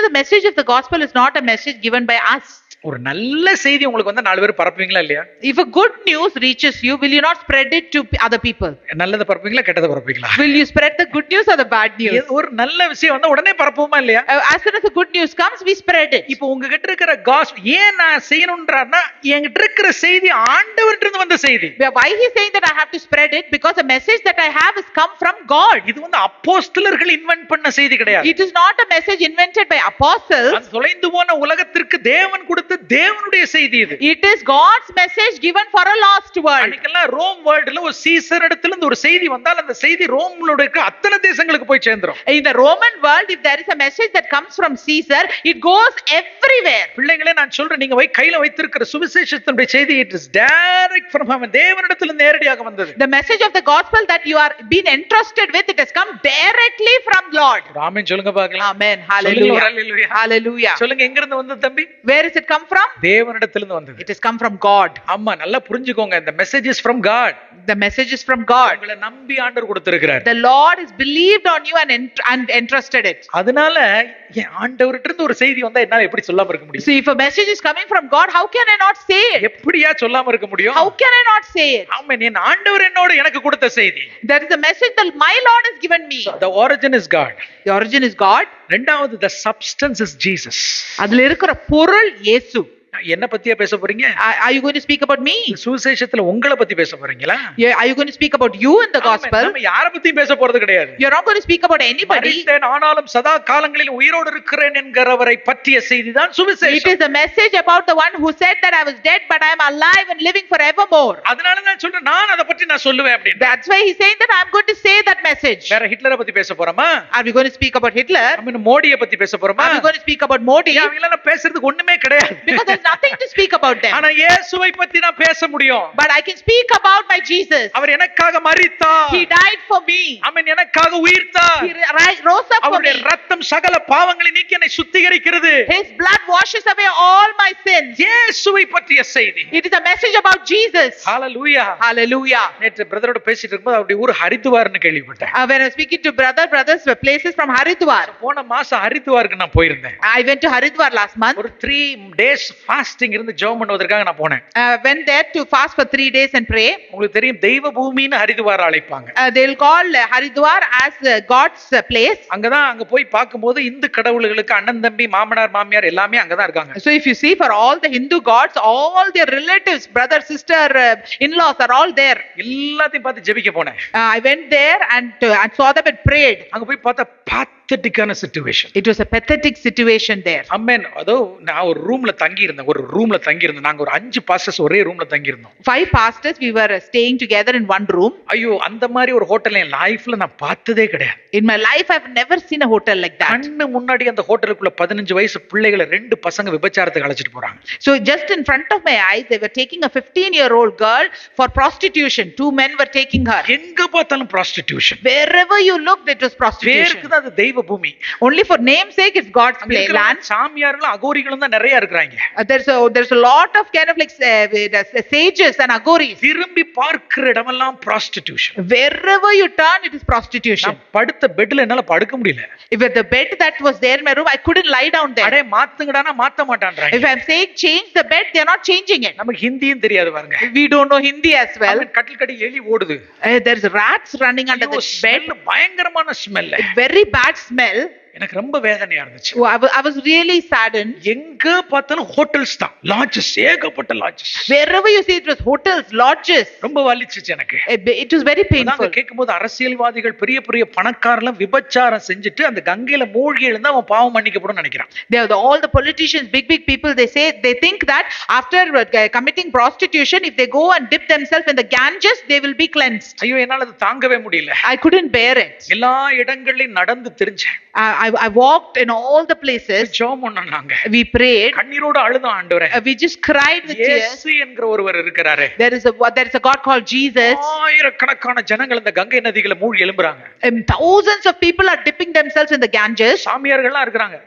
The message of the gospel is not a message given by us. ஒரு நல்ல செய்தி உங்களுக்கு வந்தா நாலு பேர் பரப்புவீங்களா இல்லையா? If a good news reaches you, will you not spread it to other people? நல்லத பரப்புவீங்களா கெட்டத பரப்புவீங்களா? Will you spread the good news or the bad news? ஒரு நல்ல விஷயம் வந்தா உடனே பரப்புவோமா இல்லையா? As soon as the good news comes, we spread it. இப்போ உங்க கிட்ட இருக்கிற gospel ஏன் நான் செய்யணும்ன்றனா என்கிட்ட இருக்கிற செய்தி ஆண்டவர்ட்ட இருந்து வந்த செய்தி. Why he saying that I have to spread it? Because the message that I have has come from God. இது அப்போஸ்தலர்கள் இன்வென்ட் பண்ண செய்தி கிடையாது. It is not a message invented by apostles. அது தொலைந்து போன உலகத்திற்கு தேவன் கொடுத்த தேவனுடைய செய்தி இது. It is God's message given for a lost world. அன்னைக்கெல்லாம் ரோம் வேர்ல்ட்ல ஒரு சீசர் இடத்துல இருந்து ஒரு செய்தி வந்தால் அந்த செய்தி ரோம்ல இருக்க அத்தனை தேசங்களுக்கு போய் சேர்ந்துரும். In the Roman world, if there is a message that comes from Caesar, it goes everywhere. பிள்ளைகளே, நான் சொல்றேன், நீங்க கையில வைத்திருக்கிற சுவிசேஷத்தினுடைய செய்தி it is direct from heaven. தேவனிடத்திலிருந்து நேரடியாக வந்தது. The message of the gospel that you are been entrusted with, it has come directly from Lord. ஆமென் சொல்லுங்க பார்க்கலாம். Amen. Hallelujah. Hallelujah. Hallelujah. சொல்லுங்க, எங்க இருந்து வந்தது தம்பி? Where is it come from? தேவனிடத்திலிருந்து வந்தது. It has come from God. ஆமா, நல்லா புரிஞ்சுக்கோங்க. the message is from God. The message is from God. உங்களை நம்பி ஆண்டவர் கொடுத்திருக்கிறார். The Lord has believed on you and entrusted it. அதனால ஆண்டவர்ட்ட இருந்து ஒரு செய்தி வந்தா என்னால எப்படி சொல்லாம இருக்க முடியும்? So if a message is coming from God, how can I not say it? எப்படியா சொல்லாம இருக்க முடியும்? How can I not say it? ஆமென். என் ஆண்டவர் என்னோட எனக்கு கொடுத்த செய்தி. That is the message that my Lord has given me. So, the origin is God. The origin is God. ரெண்டாவது the substance is Jesus. அதுல இருக்கிற பொருள் இயேசு. என்ன பத்தியா பேச போறீங்க? Are you going to speak about me? சுவிசேஷத்துல உங்களை பத்தி பேச போறீங்களா? Are you going to speak about you in the gospel? நம்ம யார பத்தியும் பேச போறது கிடையாது. You're not going to speak about anybody. ஆனாலும் சதா காலங்களில் உயிரோடு இருக்கிறேன் என்கிறவரை பற்றிய செய்திதான் சுவிசேஷம். It is a message about the one who said that I was dead but I am alive and living forevermore. அதனால நான் சொல்றேன், நான் அத பத்தி நான் சொல்லுவேன் அப்படி. That's why he's saying that I'm going to say that message. வேற ஹிட்லரை பத்தி பேச போறோமா? Are we going to speak about Hitler? மோடியை பத்தி பேச போறோமா? Are we going to speak about Modi? அவங்கள நான் பேசுறதுக்கு ஒண்ணுமே கிடையாது. Because there's nothing to speak about them. ஆனா இயேசுவை பத்தி நான் பேச முடியும். But I can speak about my Jesus. அவர் எனக்காக மரித்தார். He died for me. ஆமென். எனக்காக உயிர்த்தார். He rose up for me. அவருடைய இரத்தம் சகல பாவங்களை நீக்கி என்னை சுத்திகரிக்கிறது. His blood washes away all my sins. இயேசுவை பற்றிய செய்தி. It is a message about Jesus. Hallelujah. Hallelujah. நேற்று பிரதரோட பேசிட்டு இருக்கும்போது அவருடைய ஊர் ஹரித்வார்னு கேள்விப்பட்டேன். When I was speaking to brothers places from Haridwar. போன மாசம் ஹரித்வாருக்கு நான் போயிருந்தேன். I went to Haridwar last month. ஒரு 3 days fasting இருந்து ஜெபம் பண்ணுவதற்காக நான் போனேன். Went there to fast for 3 days and pray. உங்களுக்கு தெரியும், தெய்வ பூமின்னு ஹரித்வார் அழைப்பாங்க. They'll call Haridwar as God's place. அங்க போய் பாக்கும்போது இந்து கடவுள்களுக்கு அண்ணன் தம்பி மாமனார் மாமியார் எல்லாமே அங்கதான் இருக்காங்க. So if you see, for all the Hindu gods, all their relatives, brother, sister, in-laws are all there. எல்லாத்தையும் பார்த்து ஜெபிக்க போனேன். I went there and saw them and prayed. அங்க போய் பார்த்தா pathetic-ஆன situation. It was a pathetic situation there. ஆமென். அதோ நான் ஒரு ரூம்ல தங்கி இருந்தேன். நாங்க ஒரு 5 பாஸ்டர்ஸ் ஒரே ரூம்ல தங்கி இருந்தோம். 5 pastors, we were staying together in one room. ஐயோ, அந்த மாதிரி ஒரு ஹோட்டல் என் லைஃப்ல நான் பார்த்ததே கிடையாது. In my life I've never seen a hotel like that. கண்ணு முன்னாடி அந்த ஹோட்டலுக்குள்ள 15 வயசு பிள்ளைகளை 2 பசங்க விபச்சாரத்துக்கு அழைச்சிட்டு போறாங்க. So just in front of my eyes they were taking a 15-year-old girl for prostitution. 2 men were taking her. எங்க பார்த்தாலும் prostitution. Wherever you looked it was prostitution. பேருக்கு தான் அது தெய்வ பூமி. Only for namesake it's God's land. சாமியார்களும் அகோரிகளும் தான் நிறைய இருக்காங்க. There's a lot of kind of like sages and agoris. திரும்பி பார்க்கிற இடமெல்லாம் prostitution. Wherever you turn it is prostitution. நான் படுத்த பெட்ல என்னால படுக்க முடியல. If at the bed that was there in my room I couldn't lie down there. அடே மாத்துங்கடானா மாத்த மாட்டான்றாங்க. If I'm saying change the bed they are not changing it. நமக்கு ஹிந்தியும் தெரியாது பாருங்க. We don't know Hindi as well. கட்டில் கடி எலி ஓடுது. There's rats running under the bed. பயங்கரமான ஸ்மெல். Very bad smell. எனக்கு ரொம்ப வேதனையா இருந்துச்சு. I was really saddened. எங்க பார்த்தாலும் ஹோட்டல்ஸ் தான், லாட்ஜஸ், ஏகப்பட்ட lodges. Wherever you see it was hotels, lodges. ரொம்ப வலிச்சிச்சு எனக்கு. It was very painful. நாங்க கேக்கும்போது அரசியல்வாதிகள் பெரிய பெரிய பணக்காரலாம் விபச்சாரம் செஞ்சுட்டு அந்த கங்கையில மூழ்கி எழுந்தா அவன் பாவம் மன்னிக்கப்படும் நினைக்கிறான். All the politicians, big people, they think that after committing prostitution, if they go and dip themselves in the Ganges, they will be cleansed. ஐயோ, என்னால அது தாங்கவே முடியல. I couldn't bear it. எல்லா இடங்கள்லயும் நடந்து திரிஞ்சேன். I walked in all the places. ஜெபம் பண்ணாங்க. We prayed. கண்ணீரோட அழுதோம் ஆண்டவரே. We just cried with tears. இயேசு என்கிற ஒருவர் இருக்கிறாரே. There is a God called Jesus. ஆயிரக்கணக்கான ஜனங்கள் இந்த கங்கை நதியில மூழ்கி எழும்புறாங்க. Thousands of people are dipping themselves in the Ganges. சாமியார்கள்லாம் இருக்காங்க.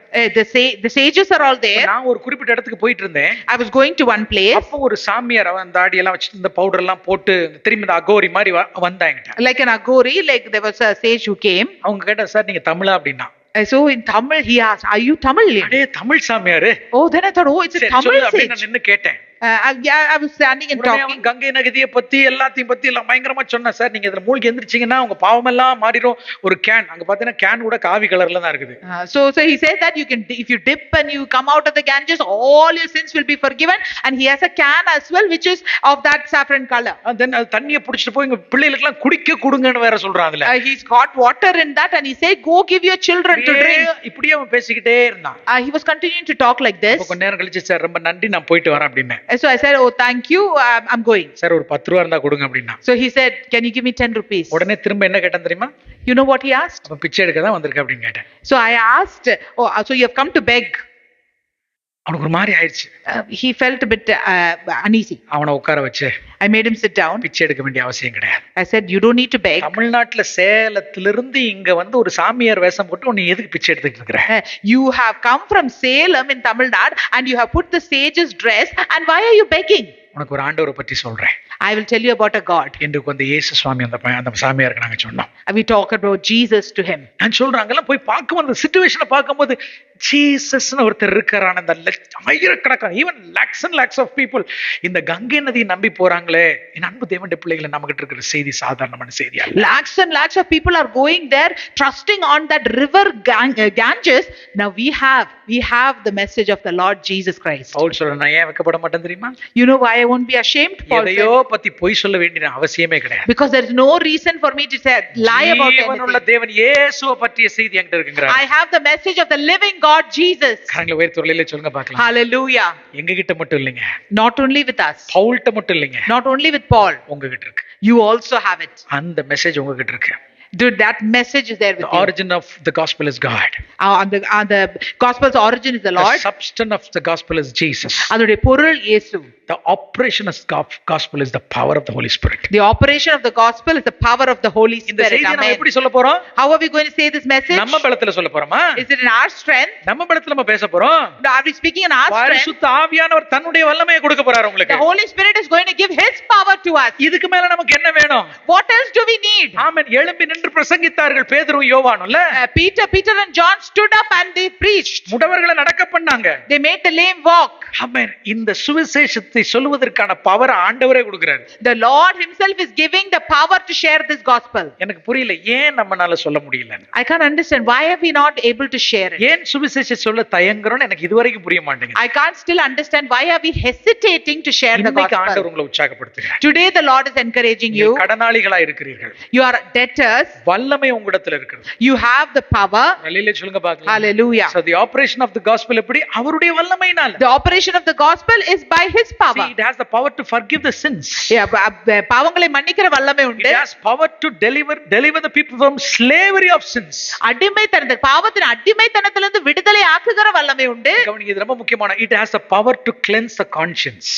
The sages are all there. நான் ஒரு குறிப்பிட்ட இடத்துக்கு போயிட்டு இருந்தேன். I was going to one place. அப்போ ஒரு சாமியார் அவன் தாடி எல்லாம் வச்சிட்டு இந்த பவுடர் எல்லாம் போட்டு திரும்பி இந்த அகோரி மாதிரி வந்தாங்க. Like an agori, like there was a sage who came. அவங்க கேட்டா, சார் நீங்க தமிழா அப்படின்னா. So in Tamil he asked, are you Tamil? அடே Tamil சாமியாரு. Oh, then I thought, oh, it's a Tamil sage. நான் நின்னு கேட்டேன். I was standing and talking. Ganga நதியை பத்தி எல்லாத்தையும் பத்தி எல்லாம் பயங்கரமா சொன்னேன். சார் நீங்க இதுல மூழ்கி எந்திரிச்சீங்கன்னா உங்க பாவம் எல்லாம் மாறிடும். ஒரு கேன் அங்க பாத்தீங்கன்னா கேன் கூட காவி கலர்ல தான் இருக்குது. So he said that you can, if you dip and you come out of the Ganges, all your sins will be forgiven. And he has a can as well which is of that saffron color. Then அது தண்ணியை புடிச்சிட்டு போய் உங்க பிள்ளைகளுக்கு எல்லாம் குடிக்க கொடுங்கன்னு வேற சொல்றான் அதுல. He's got water in that and he said go give your children to drink. இப்படியே அவன் பேசிக்கிட்டே இருந்தான். He was continuing to talk like this. கொஞ்ச நேரம் கழிச்சு, சார் ரொம்ப நன்றி நான் போயிட்டு வரேன் அப்படின்னேன். So I said, oh thank you, I'm going. Sir ஒரு 10 ரூபாய் இருந்தா கொடுங்க அப்படின்னா. So he said, can you give me 10 rupees? உடனே திரும்ப என்ன கேட்டான் தெரியுமா? You know what he asked? அப்ப பிச்சை எடுக்க தான் வந்திருக்க அப்படின்னு கேட்டேன். So I asked, oh so you have come to beg? அவனுக்கு ஒரு மாதிரி ஆயிடுச்சு. He felt a bit uneasy. அவனை உட்கார வச்சு I made him sit down. பிச்சை எடுக்க வேண்டிய அவசியம் கிடையாது. I said you don't need to beg. தமிழ்நாட்டுல சேலத்திலிருந்து இங்க வந்து ஒரு சாமியார் வேஷம் போட்டு நீ எதுக்கு பிச்சை எடுத்துட்டு இருக்கற? You have come from Salem in Tamil Nadu and you have put the sage's dress and why are you begging? உனக்கு ஒரு ஆண்டவரை பத்தி சொல்றேன். I will tell you about a God. என்று வந்து இயேசு சுவாமி அந்த சாமியாருக்கு நாங்க சொன்னோம். We talk about Jesus to him. நான் சொல்றாங்கலாம் போய் பார்க்கும்போது அந்த சிச்சுவேஷனை பார்க்கும்போது ஜீசஸ்னு ஒருத்தர் இருக்காரான அந்த ஆயிரக்கணக்கான even lakhs and lakhs of people இந்த கங்கை நதியை நம்பி போறாங்களே. என் அன்பு தேவனுடைய பிள்ளைகளை நம்மகிட்ட இருக்கிற செய்தி சாதாரணமான செய்தி அல்ல. Lakhs and lakhs of people are going there trusting on that river Ganges. Now we have the message of the Lord Jesus Christ. Pavul சொல்றான், நான் ஏன் வெட்கப்பட மாட்டேன் தெரியுமா? You know why I won't be ashamed? எதையோ பத்தி பொய் சொல்ல வேண்டிய அவசியமே கிடையாது. Because there is no reason for me to say lie about anything. ஜீவனுள்ள தேவன் இயேசுவை பற்றிய செய்தி என்கிட்ட இருக்குங்கறார். I have the message of the living God Jesus. கரங்களை உயர்த்தி ஒருலையில சொல்லுங்க பார்க்கலாம். Hallelujah. எங்க கிட்ட மட்டும் இல்லைங்க. Not only with us. பவுல்ட்ட மட்டும் இல்லைங்க. Not only with Paul. உங்க கிட்ட இருக்கு. You also have it. அந்த மெசேஜ் உங்க கிட்ட இருக்கு. Dude, that message is there with you. The origin of the gospel is God. The gospel's origin is the Lord. The substance of the gospel is Jesus. அதோட பொருள் இயேசு. The operation of gospel is the power of the Holy Spirit. The operation of the gospel is the power of the Holy Spirit. இந்த செய்தியை நாம எப்படி சொல்ல போறோம்? How are we going to say this message? நம்ம பலத்துல சொல்ல போறோமா? Is it in our strength? நம்ம பலத்துல நம்ம பேச போறோம். Are we speaking in our strength? பரிசுத்த ஆவியானவர் தன்னுடைய வல்லமையை கொடுக்க போறார் உங்களுக்கு. The Holy Spirit is going to give his power to us. இதுக்கு மேல நமக்கு என்ன வேணும்? What else do we need? ஆமென். எழும்பி நின்று பிரசங்கித்தார்கள் பேதுரு யோவானும்ல. Peter and John stood up and they preached. முடவர்களை நடக்க பண்ணாங்க. They made the lame walk. ஆமென். இந்த சுவிசேஷத்தை சொல்வதற்கான பவர் ஆண்டவரே கொடுக்கிறார். The Lord himself is giving the power to share this gospel. எனக்கு புரியல ஏன் நம்மனால சொல்ல முடியல. I can't understand why are we not able to share it. ஏன் சுவிசேஷத்தை சொல்ல தயங்குறோம் எனக்கு இதுவரைக்கும் புரிய மாட்டேங்குது. I can't still understand why are we hesitating to share the gospel. ஆண்டவர் உங்களை உற்சாகப்படுத்துகிறார். Today the Lord is encouraging you. கடனாளிகளா இருக்கிறீர்கள். You are debtors. வல்லமை உங்களிடத்துல இருக்குது. You have the power. ஹல்லேலூயா சொல்லுங்க பார்க்கலாம். Hallelujah. So the operation of the gospel எப்படி? அவருடைய வல்லமையினால. The operation of the gospel is by his power. See, it has the power to forgive the sins. பாவங்களை மன்னிக்கிற வல்லமை It உண்டு. has power to deliver the people from slavery of sins. அடிமைத்தனத்தை, பாவத்தின் அடிமைத்தனத்திலிருந்து விடுதலை ஆக்குகிற வல்லமை உண்டு. கவனிங்க, இது ரொம்ப முக்கியமான. It has the power to cleanse the conscience.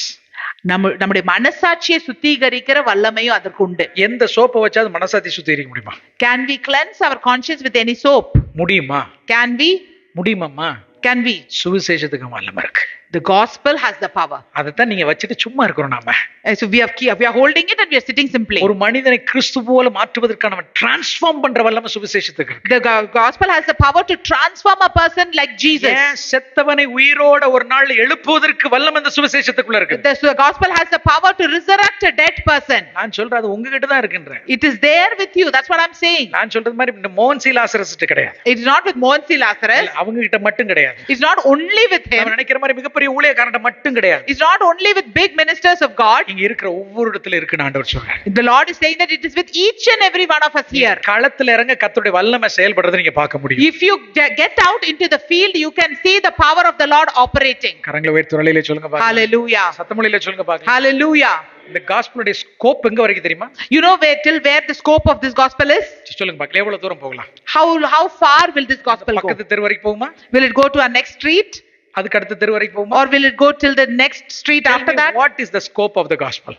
நம்முடைய மனசாட்சியை சுத்திகரிக்கிற வல்லமையும் அதற்கு உண்டு. எந்த சோப்பை வச்சா அது மனசாட்சி சுத்திகரிக்க முடியுமா? Can we cleanse our conscience with any soap? முடியுமா? Can we? முடியுமாம்மா? Can we? சுவிசேஷத்துக்கு வல்லமை இருக்கு. The gospel has the power. அதைத்தான் நீங்க வச்சுட்டு சும்மா இருக்கிறோம் நாம. So we are holding it and we are sitting simply. ஒரு மனிதனை கிறிஸ்து போல மாற்றுவதற்கான டிரான்ஸ்ஃபார்ம் பண்ற வல்லமை சுவிசேஷத்துக்கு இருக்கு. The gospel has the power to transform a person like Jesus. செத்தவனை உயிரோட ஒரு நாள் எழுப்புவதற்கு வல்லமை இந்த சுவிசேஷத்துக்குள்ள இருக்கு. The gospel has the power to resurrect a dead person. நான் சொல்றது அது உங்ககிட்ட தான் இருக்குன்றேன். It is there with you. That's what I'm saying. நான் சொல்றது மாதிரி இந்த மோன்சி லாசரஸ் கிடையாது. It is not with Monsi Lazarus. அவங்க கிட்ட மட்டும் கிடையாது. It's not only with him. நம்ம நினைக்கிற மாதிரி மிகப்பெரிய ஊழியக்காரன்ட்ட மட்டும் கிடையாது. It's not only with big ministers of God. இங்க இருக்கிற ஒவ்வொரு இடத்துல இருக்குன்னு ஆண்டவர் சொல்றாரு. The Lord is saying that it is with each and every one of us here. களத்துல இறங்க கர்த்தருடைய வல்லமை செயல்படுறதை நீங்க பார்க்க முடியும். If you get out into the field, you can see the power of the Lord operating. கரங்களை உயர்த்தி தொலையிலே சொல்லுங்க பாருங்க. Hallelujah. சத்தமொழியிலே சொல்லுங்க பாருங்க. Hallelujah. இந்த காஸ்பலுடைய ஸ்கோப் எங்க வரைக்கும் தெரியுமா? You know where the scope of this gospel is? சொல்லுங்க பாருங்க, எவ்வளவு தூரம் போகலாம்? How far will this gospel go? பக்கத்து தெரு வரைக்கும் போகுமா? Will it go to our next street? அதுக்கு அடுத்த தெரு வரைக்கும் போகுமா? Or will it go till the next street after that? What is the scope of the gospel?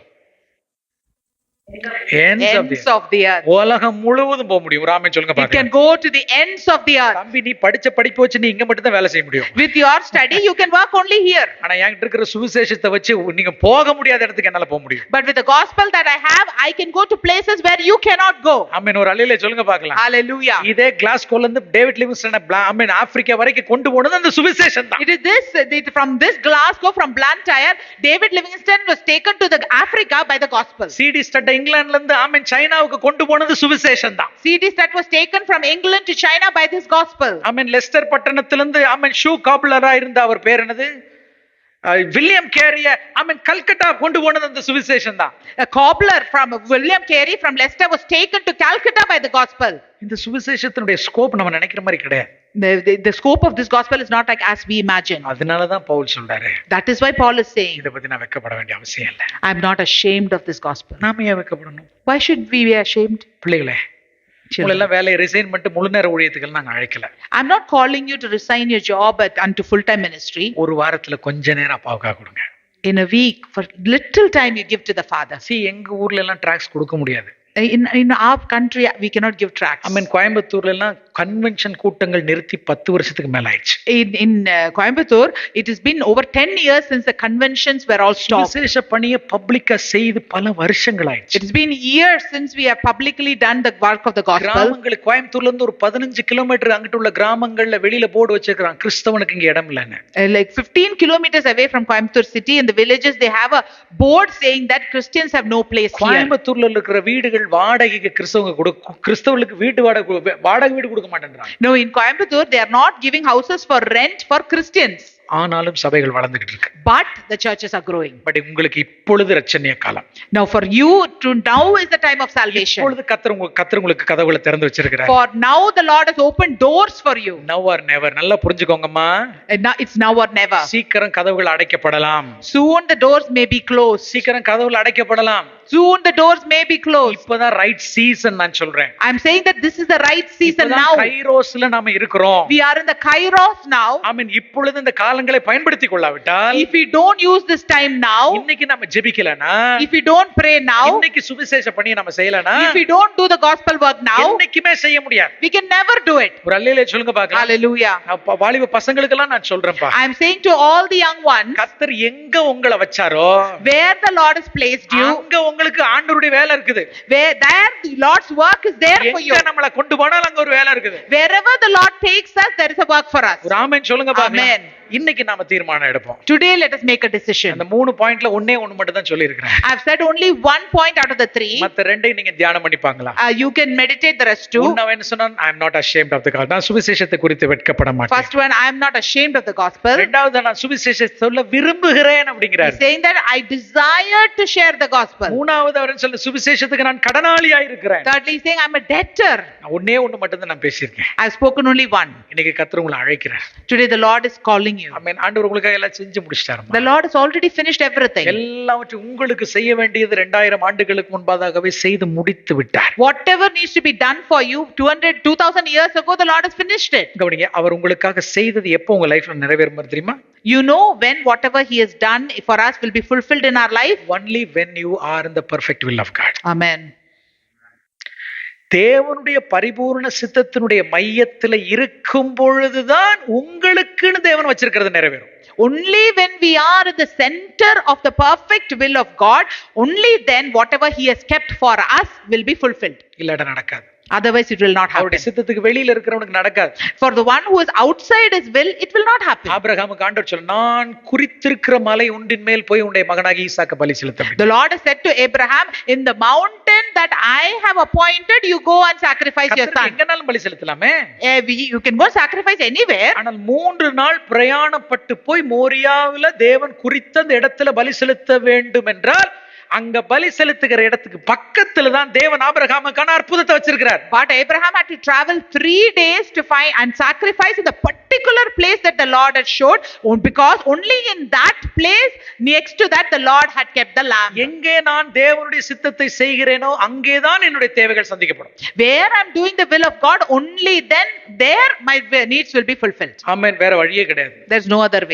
Ends of the earth. உலகம் முழுவதும் போக முடியும். ராமே சொல்லுங்க பாருங்க. It can go to the ends of the earth. தம்பி, நீ படிச்ச படிப்பு வச்சு நீ இங்க மட்டும் தான் வேலை செய்ய முடியும். With your study you can work only here. ஆனா என்கிட்ட இருக்கிற சுவிசேஷத்தை வச்சு நீங்க போக முடியாத இடத்துக்கு என்னால போக முடியும். But with the gospel that I have, I can go to places where you cannot go. ஆமென். ஒரு அல்லேலூயா சொல்லுங்க பார்க்கலாம். Hallelujah. இதே கிளாஸ்கோல இருந்து டேவிட் லிவிங்ஸ்டன் ஆமென் ஆப்பிரிக்கா வரைக்கும் கொண்டு போனது அந்த சுவிசேஷம் தான். It is from this Glasgow, from Blantyre, David Livingstone was taken to the Africa by the gospel. சிடி ஸ்டட் இங்கிலாந்துல இருந்து ஆமென் சைனாவுக்கு கொண்டு போனது சுவிசேஷம் தான். CD that was taken from England to China by this gospel. Amen. Leicester பட்டணத்திலிருந்து ஆமென் ஷூ காப்லரா இருந்த அவர் பேர் என்னது? வில்லியம் கேரிய ஆமென் கல்கட்டா கொண்டு போனது அந்த சுவிசேஷம் தான். A cobbler from William Carey from Leicester was taken to Calcutta by the gospel. இந்த சுவிசேஷத்தினுடைய ஸ்கோப் நம்ம நினைக்கிற மாதிரி கிடையாது. The scope of this gospel is not like as we imagine. அதனால தான் பவுல் சொல்றாரு. That is why Paul is saying, இத பத்தி நான் வெட்கப்பட வேண்டிய அவசியம் இல்ல. I am not ashamed of this gospel. நாம ஏன் வெட்கப்படணும்? Why should we be ashamed? பிள்ளைகளே, உங்களெல்லாம் வேலையை ரிசைன் பண்ணிட்டு முழு நேர ஊழியத்துக்கு நாங்க அழைக்கல. I'm not calling you to resign your job unto full time ministry. ஒரு வாரத்துல கொஞ்ச நேரம் அப்பாவுக்காக கொடுங்க. In a week, for little time you give to the Father. See, எங்க ஊர்ல எல்லாம் ட்ராக்ஸ் கொடுக்க முடியாது. In our country we cannot give tracts. I mean, கோயம்புத்தூர்ல எல்லாம் கன்வென்ஷன் கூட்டங்கள் நிறுத்தி 10 வருஷத்துக்கு மேல ஆயிடுச்சு. In Coimbatore it has been over 10 years since the conventions were all stopped. விசேஷ பணியை பப்ளிக்கா செய்து பல வருஷங்கள் ஆயிடுச்சு. It has been years since we have publicly done the work of the gospel. கிராமங்களுக்கு கோயம்புத்தூர்ல இருந்து ஒரு 15 கிலோமீட்டர் அங்கிட்டு உள்ள கிராமங்கள்ல வெளியில போர்டு வச்சிருக்காங்க, கிறிஸ்தவனுக்கு இங்க இடம் இல்லன்னு. Like 15 kilometers away from Coimbatore city, in the villages they have a board saying that Christians have no place here. கோயம்புத்தூர்ல இருக்கிற வீடுகள் வாடகைக்கு கிறிஸ்தவர்களுக்கு வாடகை வீடு கொடுக்க மாட்டேன்றாங்க. No, in Coimbatore they are not giving houses for rent for Christians. ஆனாலும் சபைகள் வளர்ந்துகிட்டு இருக்கு. But the churches are growing. But உங்களுக்கு இப்பொழுது இரட்சணிய காலம். Now for you to now is the time of salvation. இப்பொழுது கர்த்தர் உங்களுக்கு கதவுகளை திறந்து வச்சிருக்கிறார். For now the Lord has opened doors for you. Now or never. நல்லா புரிஞ்சுக்கோங்கம்மா. It's now or never. சீக்கிரம் கதவுகள் அடைக்கப்படலாம். Soon the doors may be closed. சீக்கிரம் கதவுகள் அடைக்கப்படலாம். Soon the doors may be closed. இப்போதான் ரைட் சீசன் நான் சொல்றேன். I am saying that this is the right season now. கைரோஸ்ல நாம இருக்கிறோம். We are in the Kairos now. ஆமென். இப்பொழுது இந்த காலங்களை பயன்படுத்திக் கொள்ளாவிட்டால், if we don't use this time now, இன்னைக்கு நம்ம ஜெபிக்கலனா, if we don't pray now, இன்னைக்கு சுவிசேஷ பணியை நம்ம செய்யலனா, if we don't do the gospel work now, என்னைக்குமே செய்ய முடியாது. we can never do it. ஒரு அல்லேலூயா சொல்லுங்க பார்க்கலாம். Hallelujah. வாலிப பசங்களுக்கு எல்லாம் நான் சொல்றேன்ப்பா. I am saying to all the young ones, கர்த்தர் எங்க உங்களை வச்சாரோ, where the Lord has placed you, அங்க உங்களுக்கு ஆண்டவருடைய வேலை இருக்குது. where there the Lord's work is there for you. எங்க நம்மள கொண்டு போனாலும் அங்க ஒரு வேலை இருக்குது. Wherever the Lord takes us, there is a work for us. ஒரு ஆமென் சொல்லுங்க பார்க்கலாம். Amen. இன்னைக்கு நாம தீர்மானம் எடுப்போம். Today, let us make a decision. அந்த 3 பாயிண்ட்ல ஒண்ணே ஒண்ணு மட்டும் தான் சொல்லி இருக்கிறேன். I've said only one point out of the 3. மத்த ரெண்டையும் நீங்க தியானம் பண்ணிப்பாங்களா? You can meditate the rest too. உன்னவன் என்ன சொன்னான்? I am not ashamed of the gospel. நான் சுவிசேஷத்தை குறித்து வெட்கப்பட மாட்டேன். First one, I am not ashamed of the gospel. இரண்டாவது, நான் சுவிசேஷத்தை சொல்ல விரும்புகிறேன் அப்படிங்கிறார். He's saying that I desire to share the gospel. மூணாவது, அவர் சொல்ல சுவிசேஷத்துக்கு நான் கடனாளியா இருக்கிறேன். Thirdly, he's saying I'm a debtor. ஒண்ணே ஒண்ணு மட்டும் தான் நான் பேசியிருக்கேன். I've spoken only one. இன்னைக்கு கர்த்தர் உங்களை அழைக்கிறார். Today the Lord is calling you. ஆமென். ஆண்டவர் உங்களுக்காக எல்லாம் செஞ்சு முடிச்சிட்டாரு. The Lord has already finished everything. எல்லாவற்றையும் உங்களுக்கு செய்ய வேண்டியது 2000 ஆண்டுகளுக்கு முன்பதாகவே செய்து முடித்து விட்டார். Whatever needs to be done for you 2000 years ago, the Lord has finished it. கவனிங்க, அவர் உங்களுக்காக செய்தது எப்போ உங்க லைஃப்ல நிறைவேறும் தெரியுமா? You know when whatever he has done for us will be fulfilled in our life? Only when you are in the perfect will of God. Amen. தேவனுடைய பரிபூர்ண சித்தத்தினுடைய மையத்துல இருக்கும் பொழுதுதான் உங்களுக்குன்னு தேவன் வச்சிருக்கிறது நிறைவேறும். Only when we are at the center of the perfect will of God, only then whatever he has kept for us will be fulfilled. இல்லாட்ட நடக்காது. Otherwise it will not happen. அவருடைய சித்தத்துக்கு வெளியில இருக்கிறவனுக்கு நடக்காது. For the one who is outside his will, it will not happen. ஆபிரகாமுக்கு ஆண்டவர் சொல்ல, நான் குறித்திருக்கிற மலை ஒன்றின் மேல் போய் உன்னுடைய மகனாகிய ஈசாக்கு பலி செலுத்த. The Lord has said to Abraham, in the mountain that I have appointed, you go and sacrifice your son. எங்கனாலும் பலி செலுத்தலாமே. You can go sacrifice anywhere. ஆனால் 3 நாள் பிரயாணப்பட்டு போய் மோரியாவில தேவன் குறித்த அந்த இடத்துல பலி செலுத்த வேண்டும் என்றால் அங்க பலி செலுத்துகிற இடத்துக்கு பக்கத்துல தான் தேவன் ஆபிரகாமுக்கான அற்புதத்தை வச்சிருக்கிறார். But Abraham had to travel 3 days to find and sacrifice in the particular place that the Lord had showed, because only in that place next to that the Lord had kept the lamb. எங்கே நான் தேவனுடைய சித்தத்தை செய்கிறேனோ அங்கேதான் என்னுடைய தேவைகள் சந்திக்கப்படும். Where I am doing the will of God, only then there my needs will be fulfilled. ஆமென். வேற வழியே கிடையாது. There's no other way.